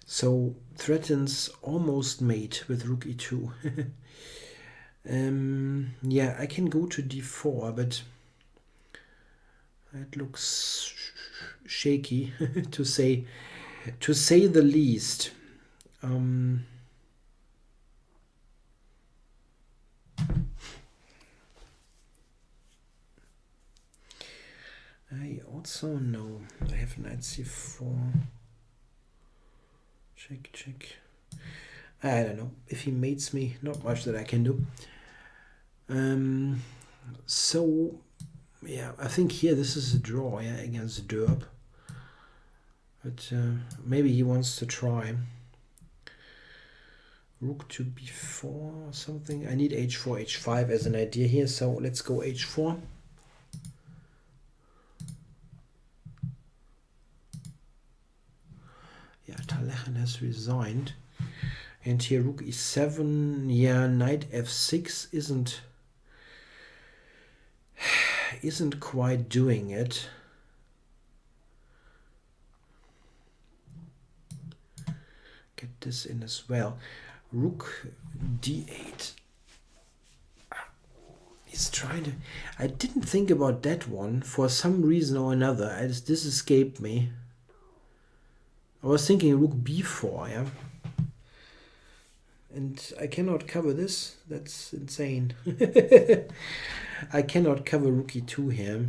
So threatens almost mate with rook e2. Yeah, I can go to d4, but that looks shaky to say the least. I also know I have knight c4. Check, check. I don't know. If he mates me, not much that I can do. So, yeah, I think here this is a draw, yeah, against Derb. But maybe he wants to try. Rook to b4 or something. I need h4, h5 as an idea here, so let's go h4. Yeah, Talechen has resigned. And here rook e7. Yeah, knight f6 isn't quite doing it. Get this in as well. Rook d8. He's trying to... I didn't think about that one for some reason or another. This escaped me. I was thinking rook b4, yeah? And I cannot cover this. That's insane. I cannot cover rook e2 here.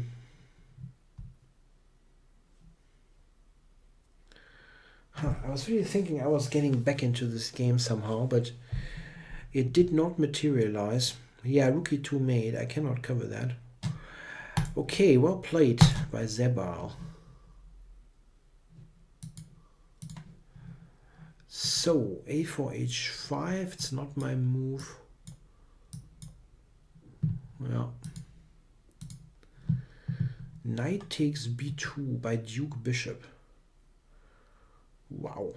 I was really thinking I was getting back into this game somehow, but it did not materialize. Yeah, rook e2 mate. I cannot cover that. Okay, well played by Zebal. So, a4, h5. It's not my move. Yeah. Knight takes b2 by Duke Bishop. Wow.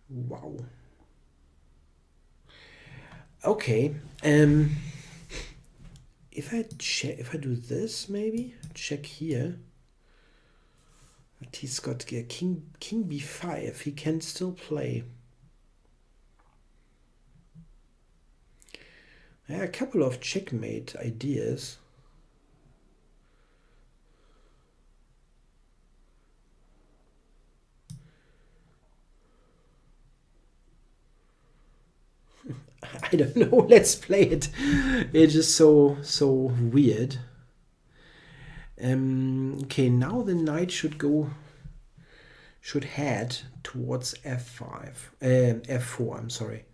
Wow. Okay. If I do this, maybe check here. But he's got king b5. He can still play. I have a couple of checkmate ideas. I don't know. Let's play it. It's just so weird. Okay, now the knight should go should head towards f5, f4. I'm sorry.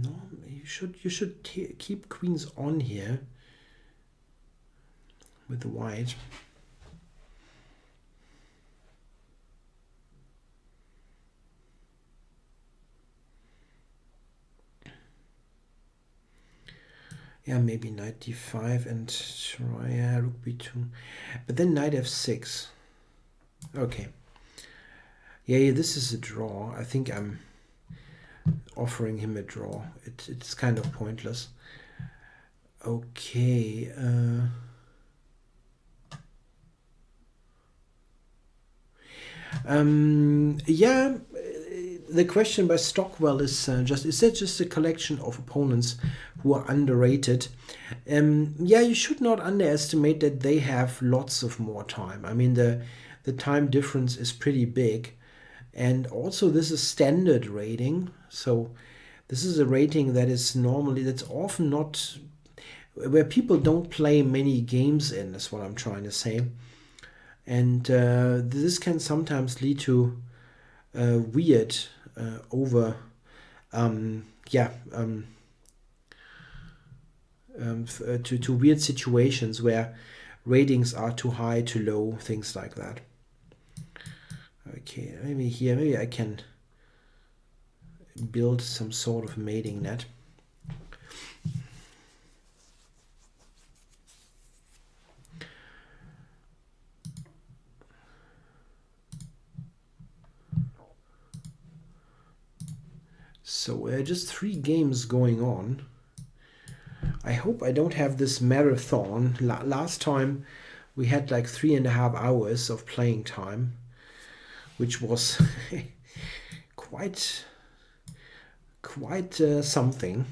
No, you should keep queens on here with the white. Yeah, maybe knight d5 and try rook b2, but then knight f6. Okay. Yeah, this is a draw. I think I'm offering him a draw. It's kind of pointless. Okay. Yeah, the question by Stockwell is is that just a collection of opponents who are underrated? Yeah, you should not underestimate that they have lots of more time. I mean, the time difference is pretty big. And also this is standard rating. So this is a rating that is that's often not, where people don't play many games in, is what I'm trying to say. And this can sometimes lead to weird over to weird situations where ratings are too high, too low, things like that. Okay, maybe I can build some sort of mating net. So just 3 games going on. I hope I don't have this marathon. Last time we had like 3.5 hours of playing time, which was quite something.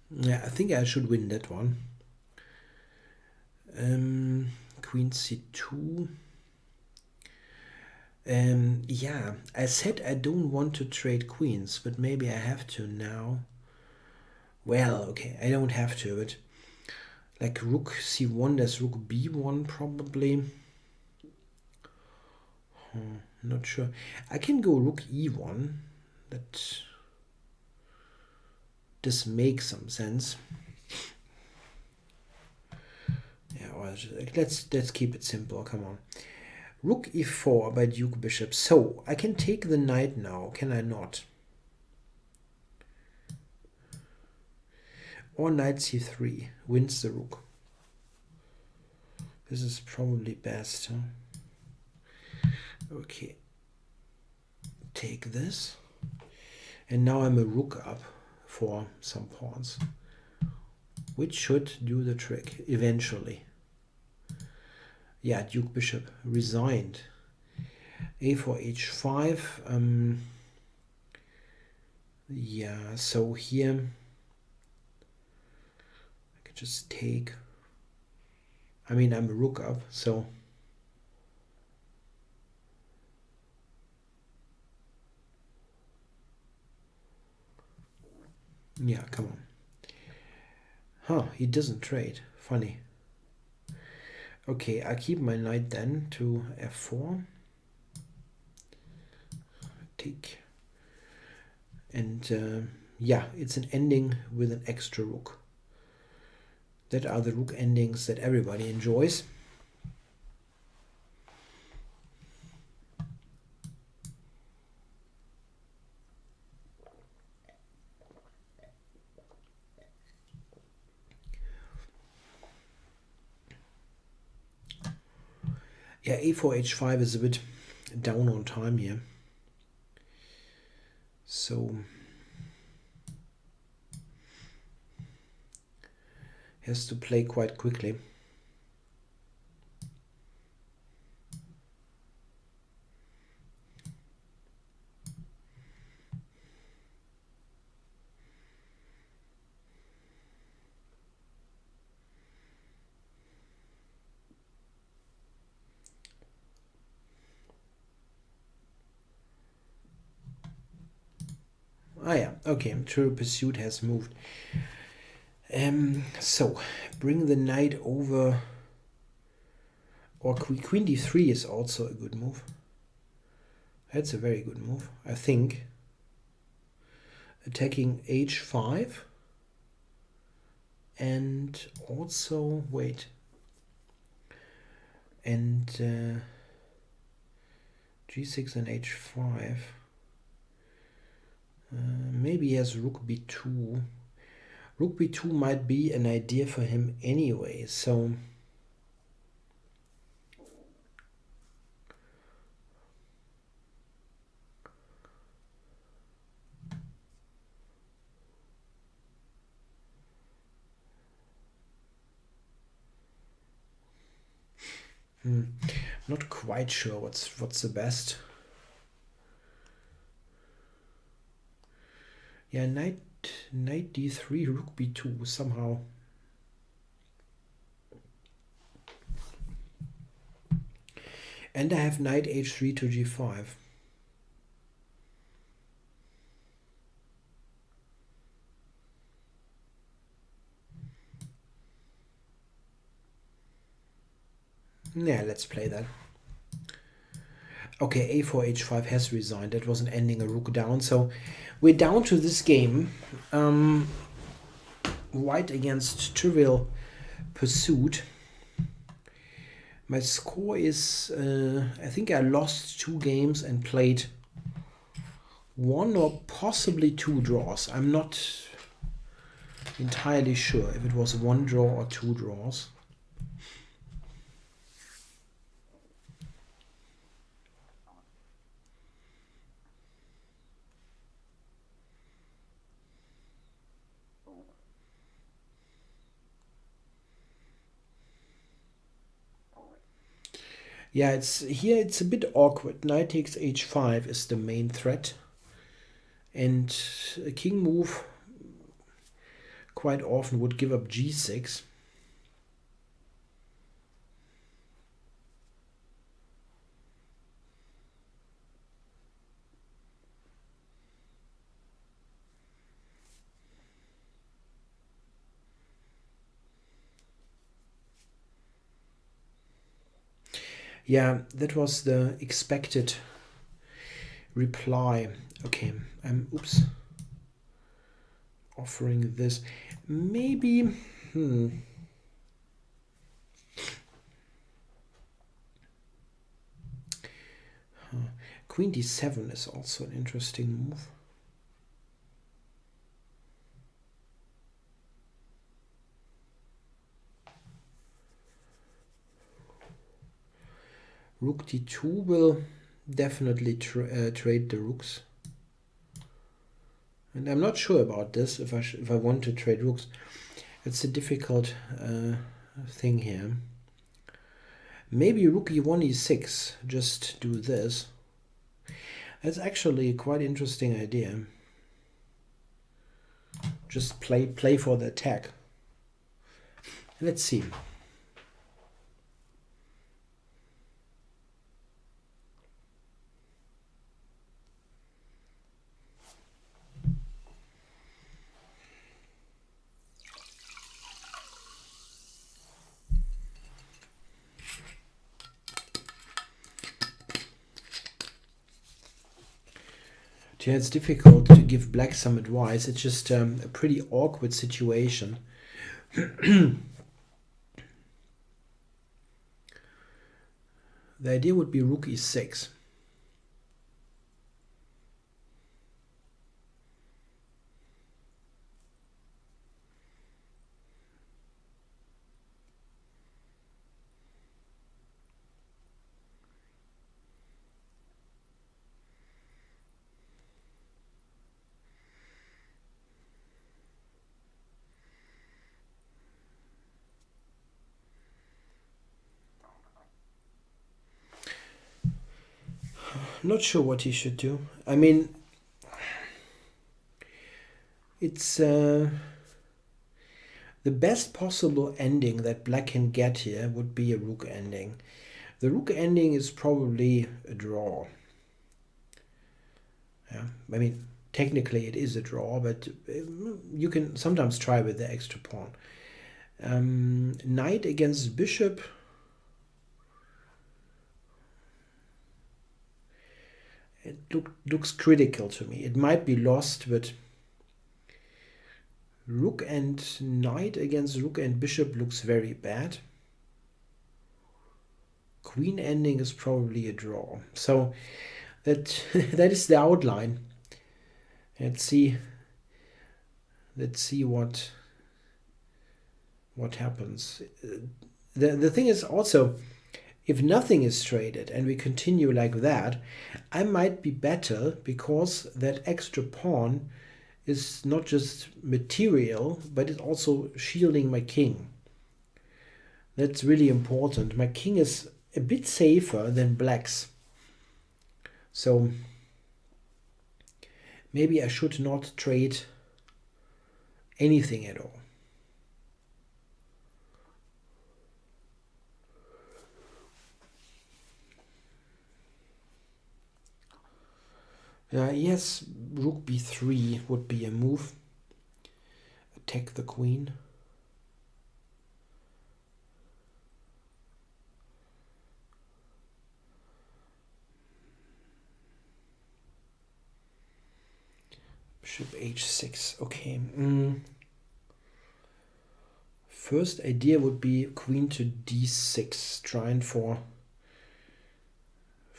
Yeah, I think I should win that one. Queen c2. Yeah, I said I don't want to trade queens, but maybe I have to now. Well, okay, I don't have to, but like rook c1, there's rook b1 probably. Not sure. I can go rook e1. That does make some sense. Yeah, well, let's keep it simple. Come on. Rook e4 by Duke Bishop. So I can take the knight now, can I not? Or knight c3 wins the rook. This is probably best. Huh? Okay. Take this. And now I'm a rook up for some pawns, which should do the trick eventually. Yeah, Duke Bishop resigned. A4 h5. Yeah, so here I could just take. I mean, I'm a rook up, so yeah, come on. Huh, he doesn't trade. Funny. Okay, I keep my knight then to f4. Take. And yeah, it's an ending with an extra rook. That are the rook endings that everybody enjoys. Yeah, a4 h5 is a bit down on time here. So has to play quite quickly. Ah yeah, okay, Trivial Pursuit has moved. So, bring the knight over, or queen d3 is also a good move. That's a very good move, I think. Attacking h5, and also, wait, and g6 and h5. Maybe he has rook b2. Rook b2 might be an idea for him anyway, so not quite sure what's the best. Yeah, knight d3, rook b2 somehow. And I have knight h3 to g5. Yeah, let's play that. Okay, a4, h5 has resigned. That wasn't ending a rook down. So we're down to this game. White against Trivial Pursuit. My score is, I think I lost 2 games and played 1 or possibly 2 draws. I'm not entirely sure if it was 1 draw or 2 draws. Yeah, it's a bit awkward. Knight takes h5 is the main threat. And a king move quite often would give up g6. Yeah, that was the expected reply. Okay, I'm offering this. Maybe Queen d7 is also an interesting move. Rook d2 will definitely trade the rooks. And I'm not sure about this, if I want to trade rooks. It's a difficult thing here. Maybe rook e1, e6, just do this. That's actually a quite interesting idea. Just play for the attack. Let's see. Yeah, it's difficult to give black some advice. It's just a pretty awkward situation. The idea would be rook e6. Not sure what he should do. I mean, it's the best possible ending that black can get here would be a rook ending. The rook ending is probably a draw. Yeah, I mean, technically it is a draw, but you can sometimes try with the extra pawn. Knight against bishop. It looks critical to me. It might be lost, but rook and knight against rook and bishop looks very bad. Queen ending is probably a draw. So that that is the outline. Let's see what happens. The thing is also, if nothing is traded and we continue like that, I might be better because that extra pawn is not just material, but it's also shielding my king. That's really important. My king is a bit safer than black's. So maybe I should not trade anything at all. Yes, rook b3 would be a move. Attack the queen. Bishop h6. Okay. First idea would be queen to d6, trying for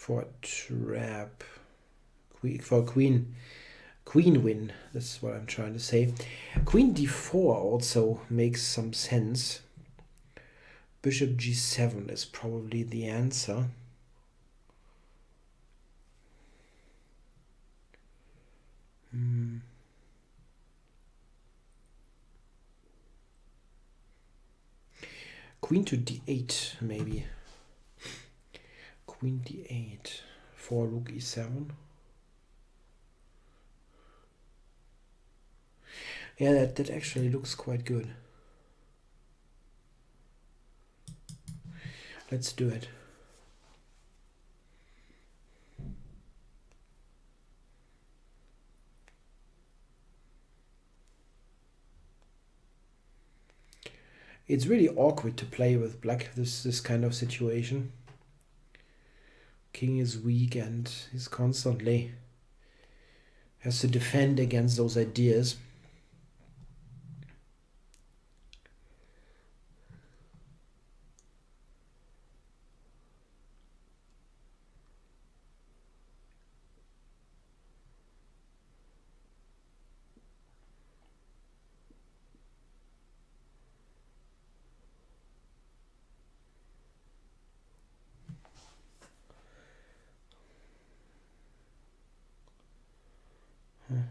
a trap. For queen win. That's what I'm trying to say. Queen d4 also makes some sense. Bishop g7 is probably the answer. Queen to d8 maybe. Queen d8 for rook e7. Yeah, that actually looks quite good. Let's do it. It's really awkward to play with black this kind of situation. King is weak and he's constantly has to defend against those ideas.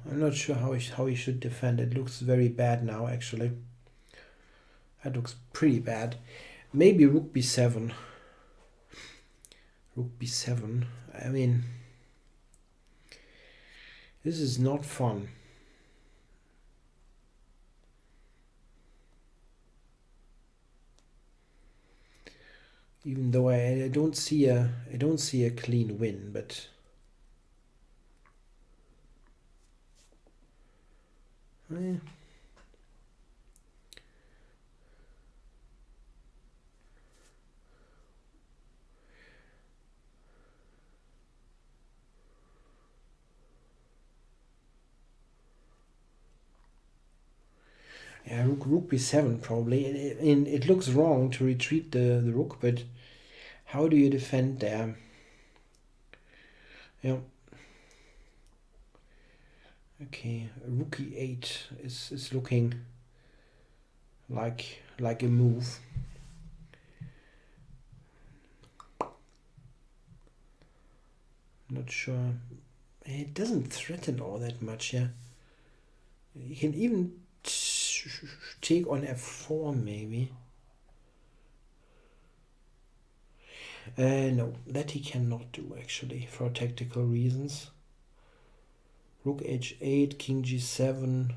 I'm not sure how he should defend. It looks very bad now, actually. That looks pretty bad. Maybe rook b7. Rook b7. I mean, this is not fun. Even though I don't see a clean win, but yeah, rook b7 probably. It looks wrong to retreat the rook, but how do you defend there? Yeah. Okay, rook e8 is looking like a move. Not sure. It doesn't threaten all that much, yeah. You can even take on f4 maybe. No, that he cannot do actually for tactical reasons. Rook h8, king g7,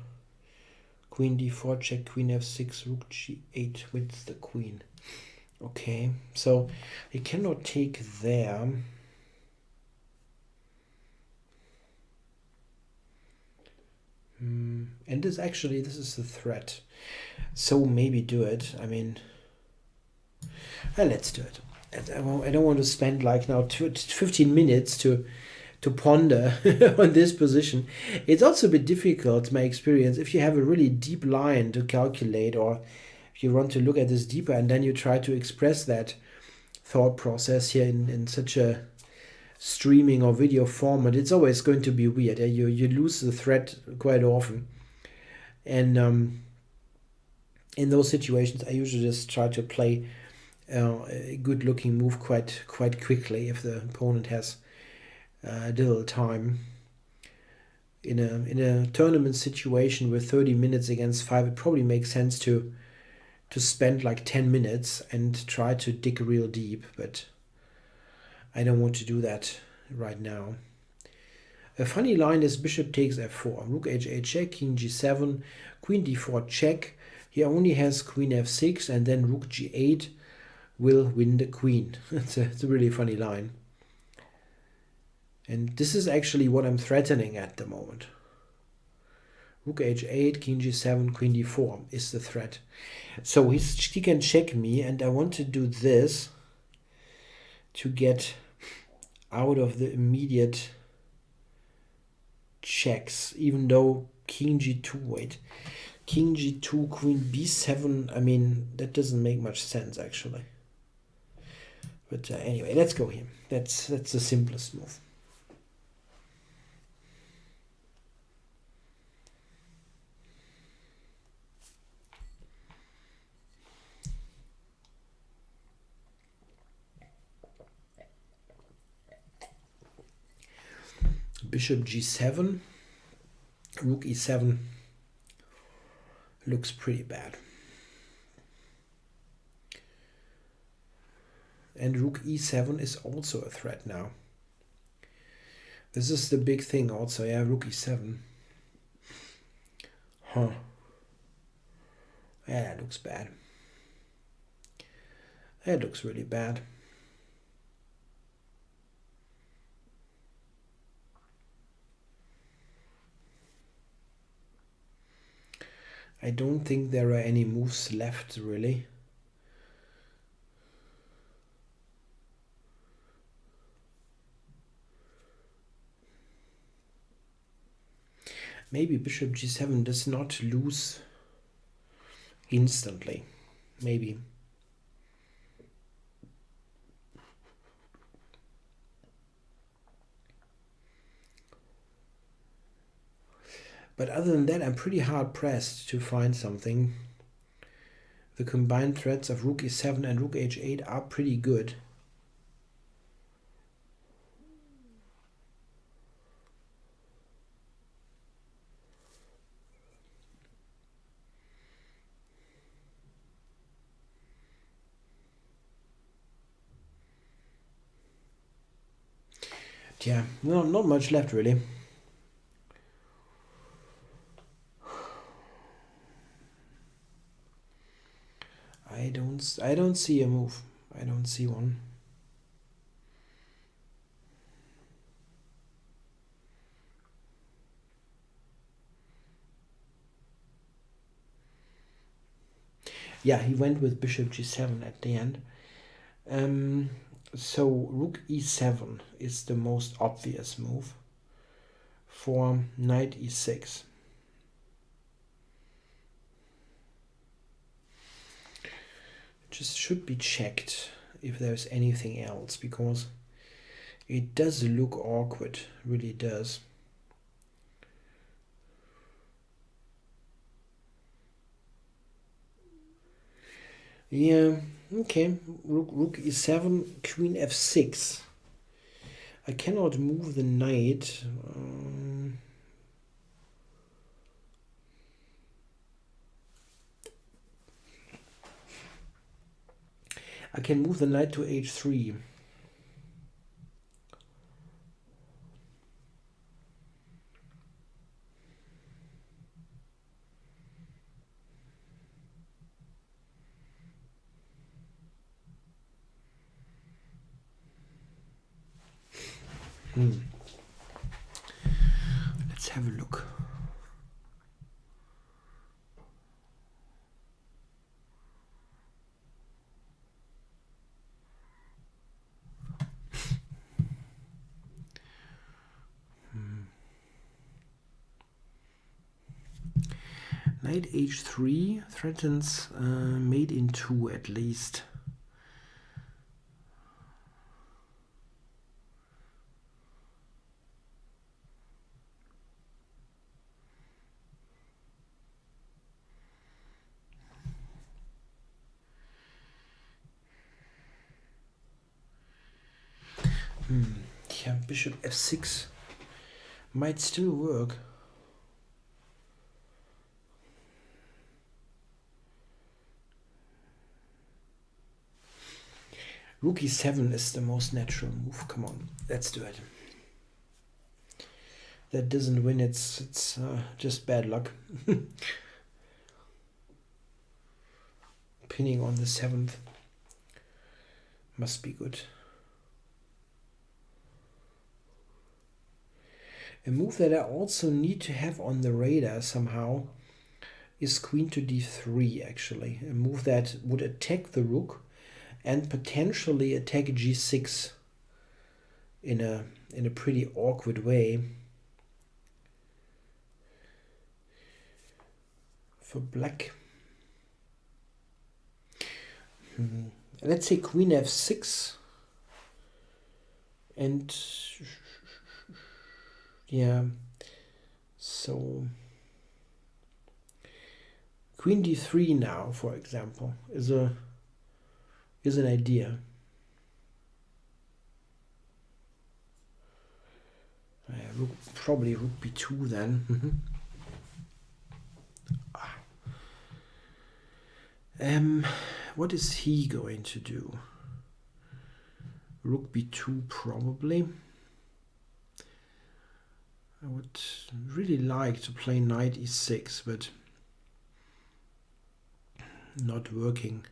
queen d4 check, queen f6, rook g8 with the queen. Okay, so he cannot take there. And this is the threat. So maybe do it. I mean, let's do it. I don't want to spend like now 15 minutes to ponder on this position. It's also a bit difficult, my experience, if you have a really deep line to calculate, or if you want to look at this deeper and then you try to express that thought process here in such a streaming or video format, it's always going to be weird. You lose the thread quite often. And in those situations, I usually just try to play a good looking move quite quickly if the opponent has little time. In a tournament situation with 30 minutes against 5, it probably makes sense to spend like 10 minutes and try to dig real deep, but I don't want to do that right now. A funny line is bishop takes f4, rook h8 check, king g7, queen d4 check. He only has queen f6, and then rook g8 will win the queen. It's a really funny line. And this is actually what I'm threatening at the moment. Rook h8, king g7, queen d4 is the threat. So he can check me, and I want to do this to get out of the immediate checks, even though king g2, king g2, queen b7, I mean, that doesn't make much sense actually. But anyway, let's go here. That's the simplest move. Bishop g7, rook e7 looks pretty bad. And rook e7 is also a threat now. This is the big thing also, yeah, rook e7. Huh. Yeah, that looks bad. That looks really bad. I don't think there are any moves left, really. Maybe bishop g7 does not lose instantly. Maybe. But other than that, I'm pretty hard pressed to find something. The combined threats of rook e7 and rook h8 are pretty good. Yeah, no, not much left really. I don't see a move. I don't see one. Yeah, he went with bishop g7 at the end. So rook e7 is the most obvious move for knight e6. Just should be checked if there's anything else, because it does look awkward, really does. Yeah, okay, rook e7, queen f6. I cannot move the knight. I can move the knight to h3. Let's have a look. knight h3 threatens mate in 2 at least. Yeah, bishop f6 might still work. Rook e7 is the most natural move. Come on, let's do it. That doesn't win, it's just bad luck. Pinning on the 7th must be good. A move that I also need to have on the radar somehow is queen to d3, actually. A move that would attack the rook and potentially attack g6 in a pretty awkward way. For black. Let's say queen f6. And yeah, so queen d3 now, for example, is an idea. Probably rook b2 then. What is he going to do? Rook b2 probably. I would really like to play knight e6, but not working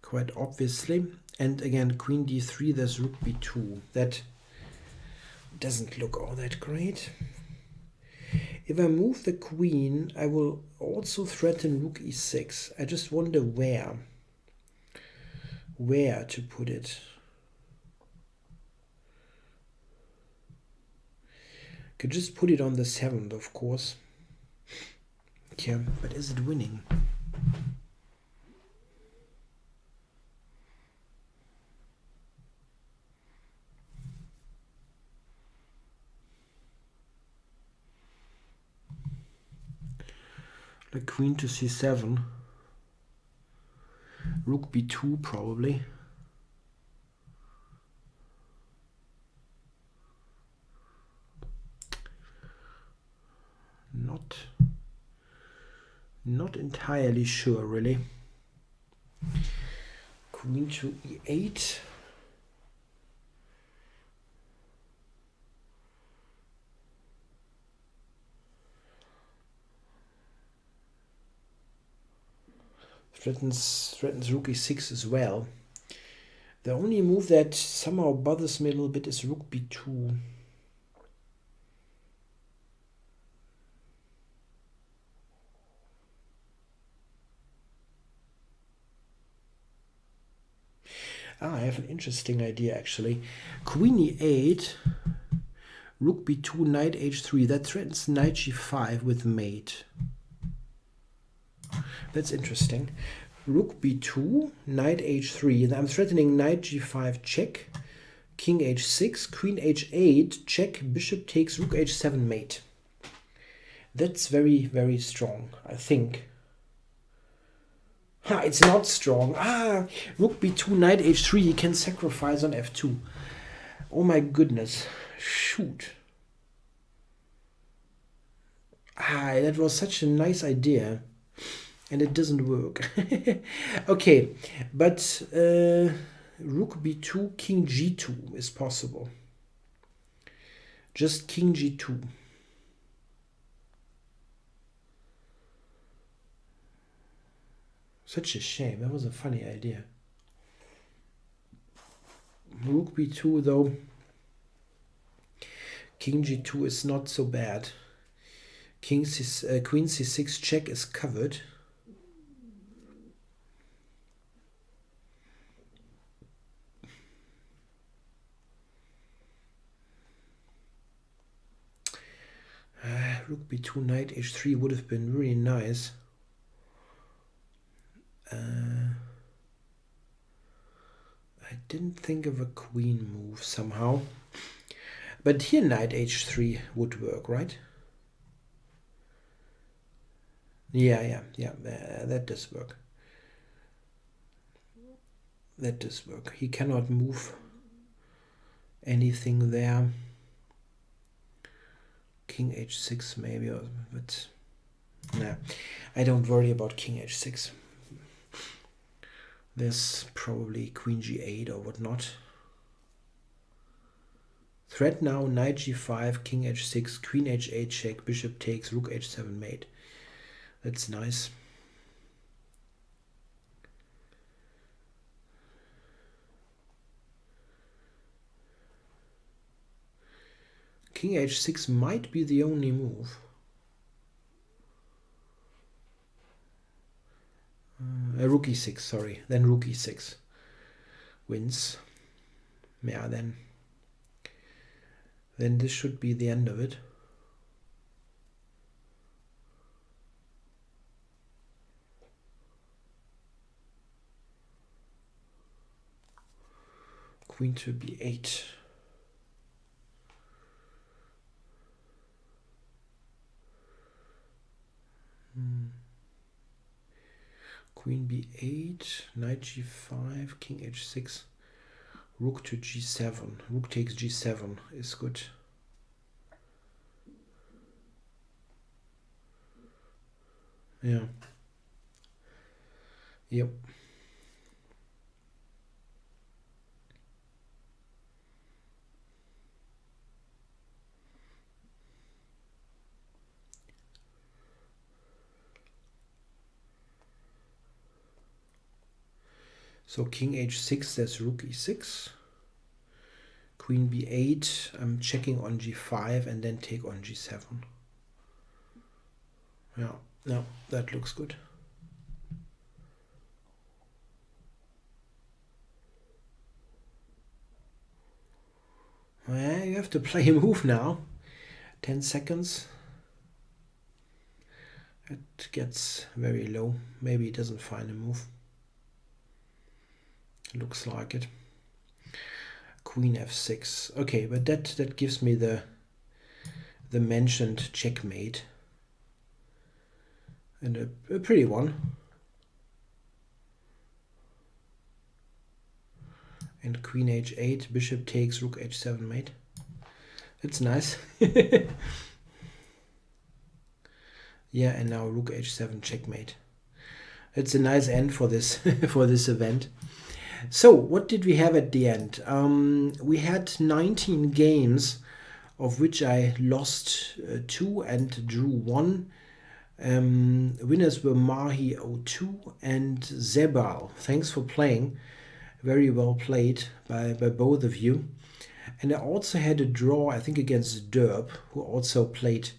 quite obviously. And again, queen d3, there's rook b2. That doesn't look all that great. If I move the queen, I will also threaten rook e6. I just wonder where to put it. Could just put it on the 7th, of course. Yeah, but is it winning? Like queen to c7. Rook b2 probably. Not entirely sure, really. Queen to e8. Threatens rook e6 as well. The only move that somehow bothers me a little bit is rook b2. I have an interesting idea actually. Queen e8, rook b2, knight h3. That threatens knight g5 with mate. That's interesting. Rook b2, knight h3. I'm threatening knight g5 check, king h6, queen h8 check, bishop takes rook h7 mate. That's very, very strong, I think. Ha, it's not strong. Rook b2, knight h3. He can sacrifice on f2. Oh my goodness. Shoot. That was such a nice idea. And it doesn't work. Okay, but rook b2, king g2 is possible. Just king g2. Such a shame. That was a funny idea. Rook b2 though. King g2 is not so bad. Queen c6 check is covered. rook b2, knight h3 would have been really nice. I didn't think of a queen move somehow. But here knight h3 would work, right? Yeah, that does work. That does work. He cannot move anything there. King h6 maybe, but nah, I don't worry about king h6. There's probably queen g8 or whatnot. Threat now, knight g5, king h6, queen h8 check, bishop takes, rook h7 mate. That's nice. King h6 might be the only move. Rook e6, sorry. Then rook e6 wins. Yeah, then this should be the end of it. Queen to b8. Queen b8, knight g5, king h6, rook to g7. Rook takes g7 is good. Yeah. Yep. So king h6, that's rook e6. Queen b8, I'm checking on g5 and then take on g7. Yeah, no, that looks good. Well, you have to play a move now. 10 seconds. It gets very low. Maybe he doesn't find a move. Looks like it. Queen f6. Okay, but that gives me the mentioned checkmate. And a pretty one. And queen h8, bishop takes, rook h7 mate. It's nice. Yeah, and now rook h7 checkmate. It's a nice end for this for this event. So what did we have at the end? We had 19 games, of which I lost 2 and drew 1. Winners were Mahi02 and Zebal. Thanks for playing. Very well played by both of you. And I also had a draw, I think, against Derb, who also played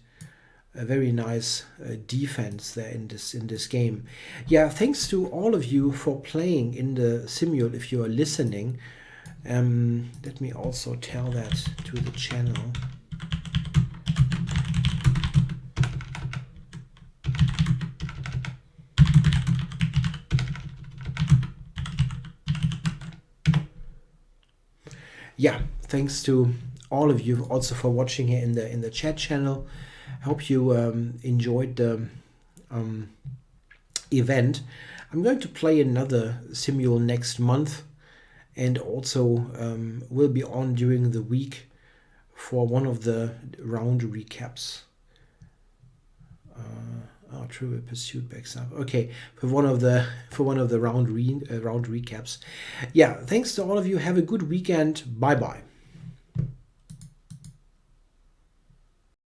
a very nice defense there in this game. Yeah, thanks to all of you for playing in the Simul if you are listening. Let me also tell that to the channel. Yeah, thanks to all of you also for watching here in the chat channel. I hope you enjoyed the event. I'm going to play another Simul next month, and also will be on during the week for one of the round recaps. Trivial Pursuit backs up. Okay, for one of the round recaps. Yeah, thanks to all of you. Have a good weekend. Bye bye.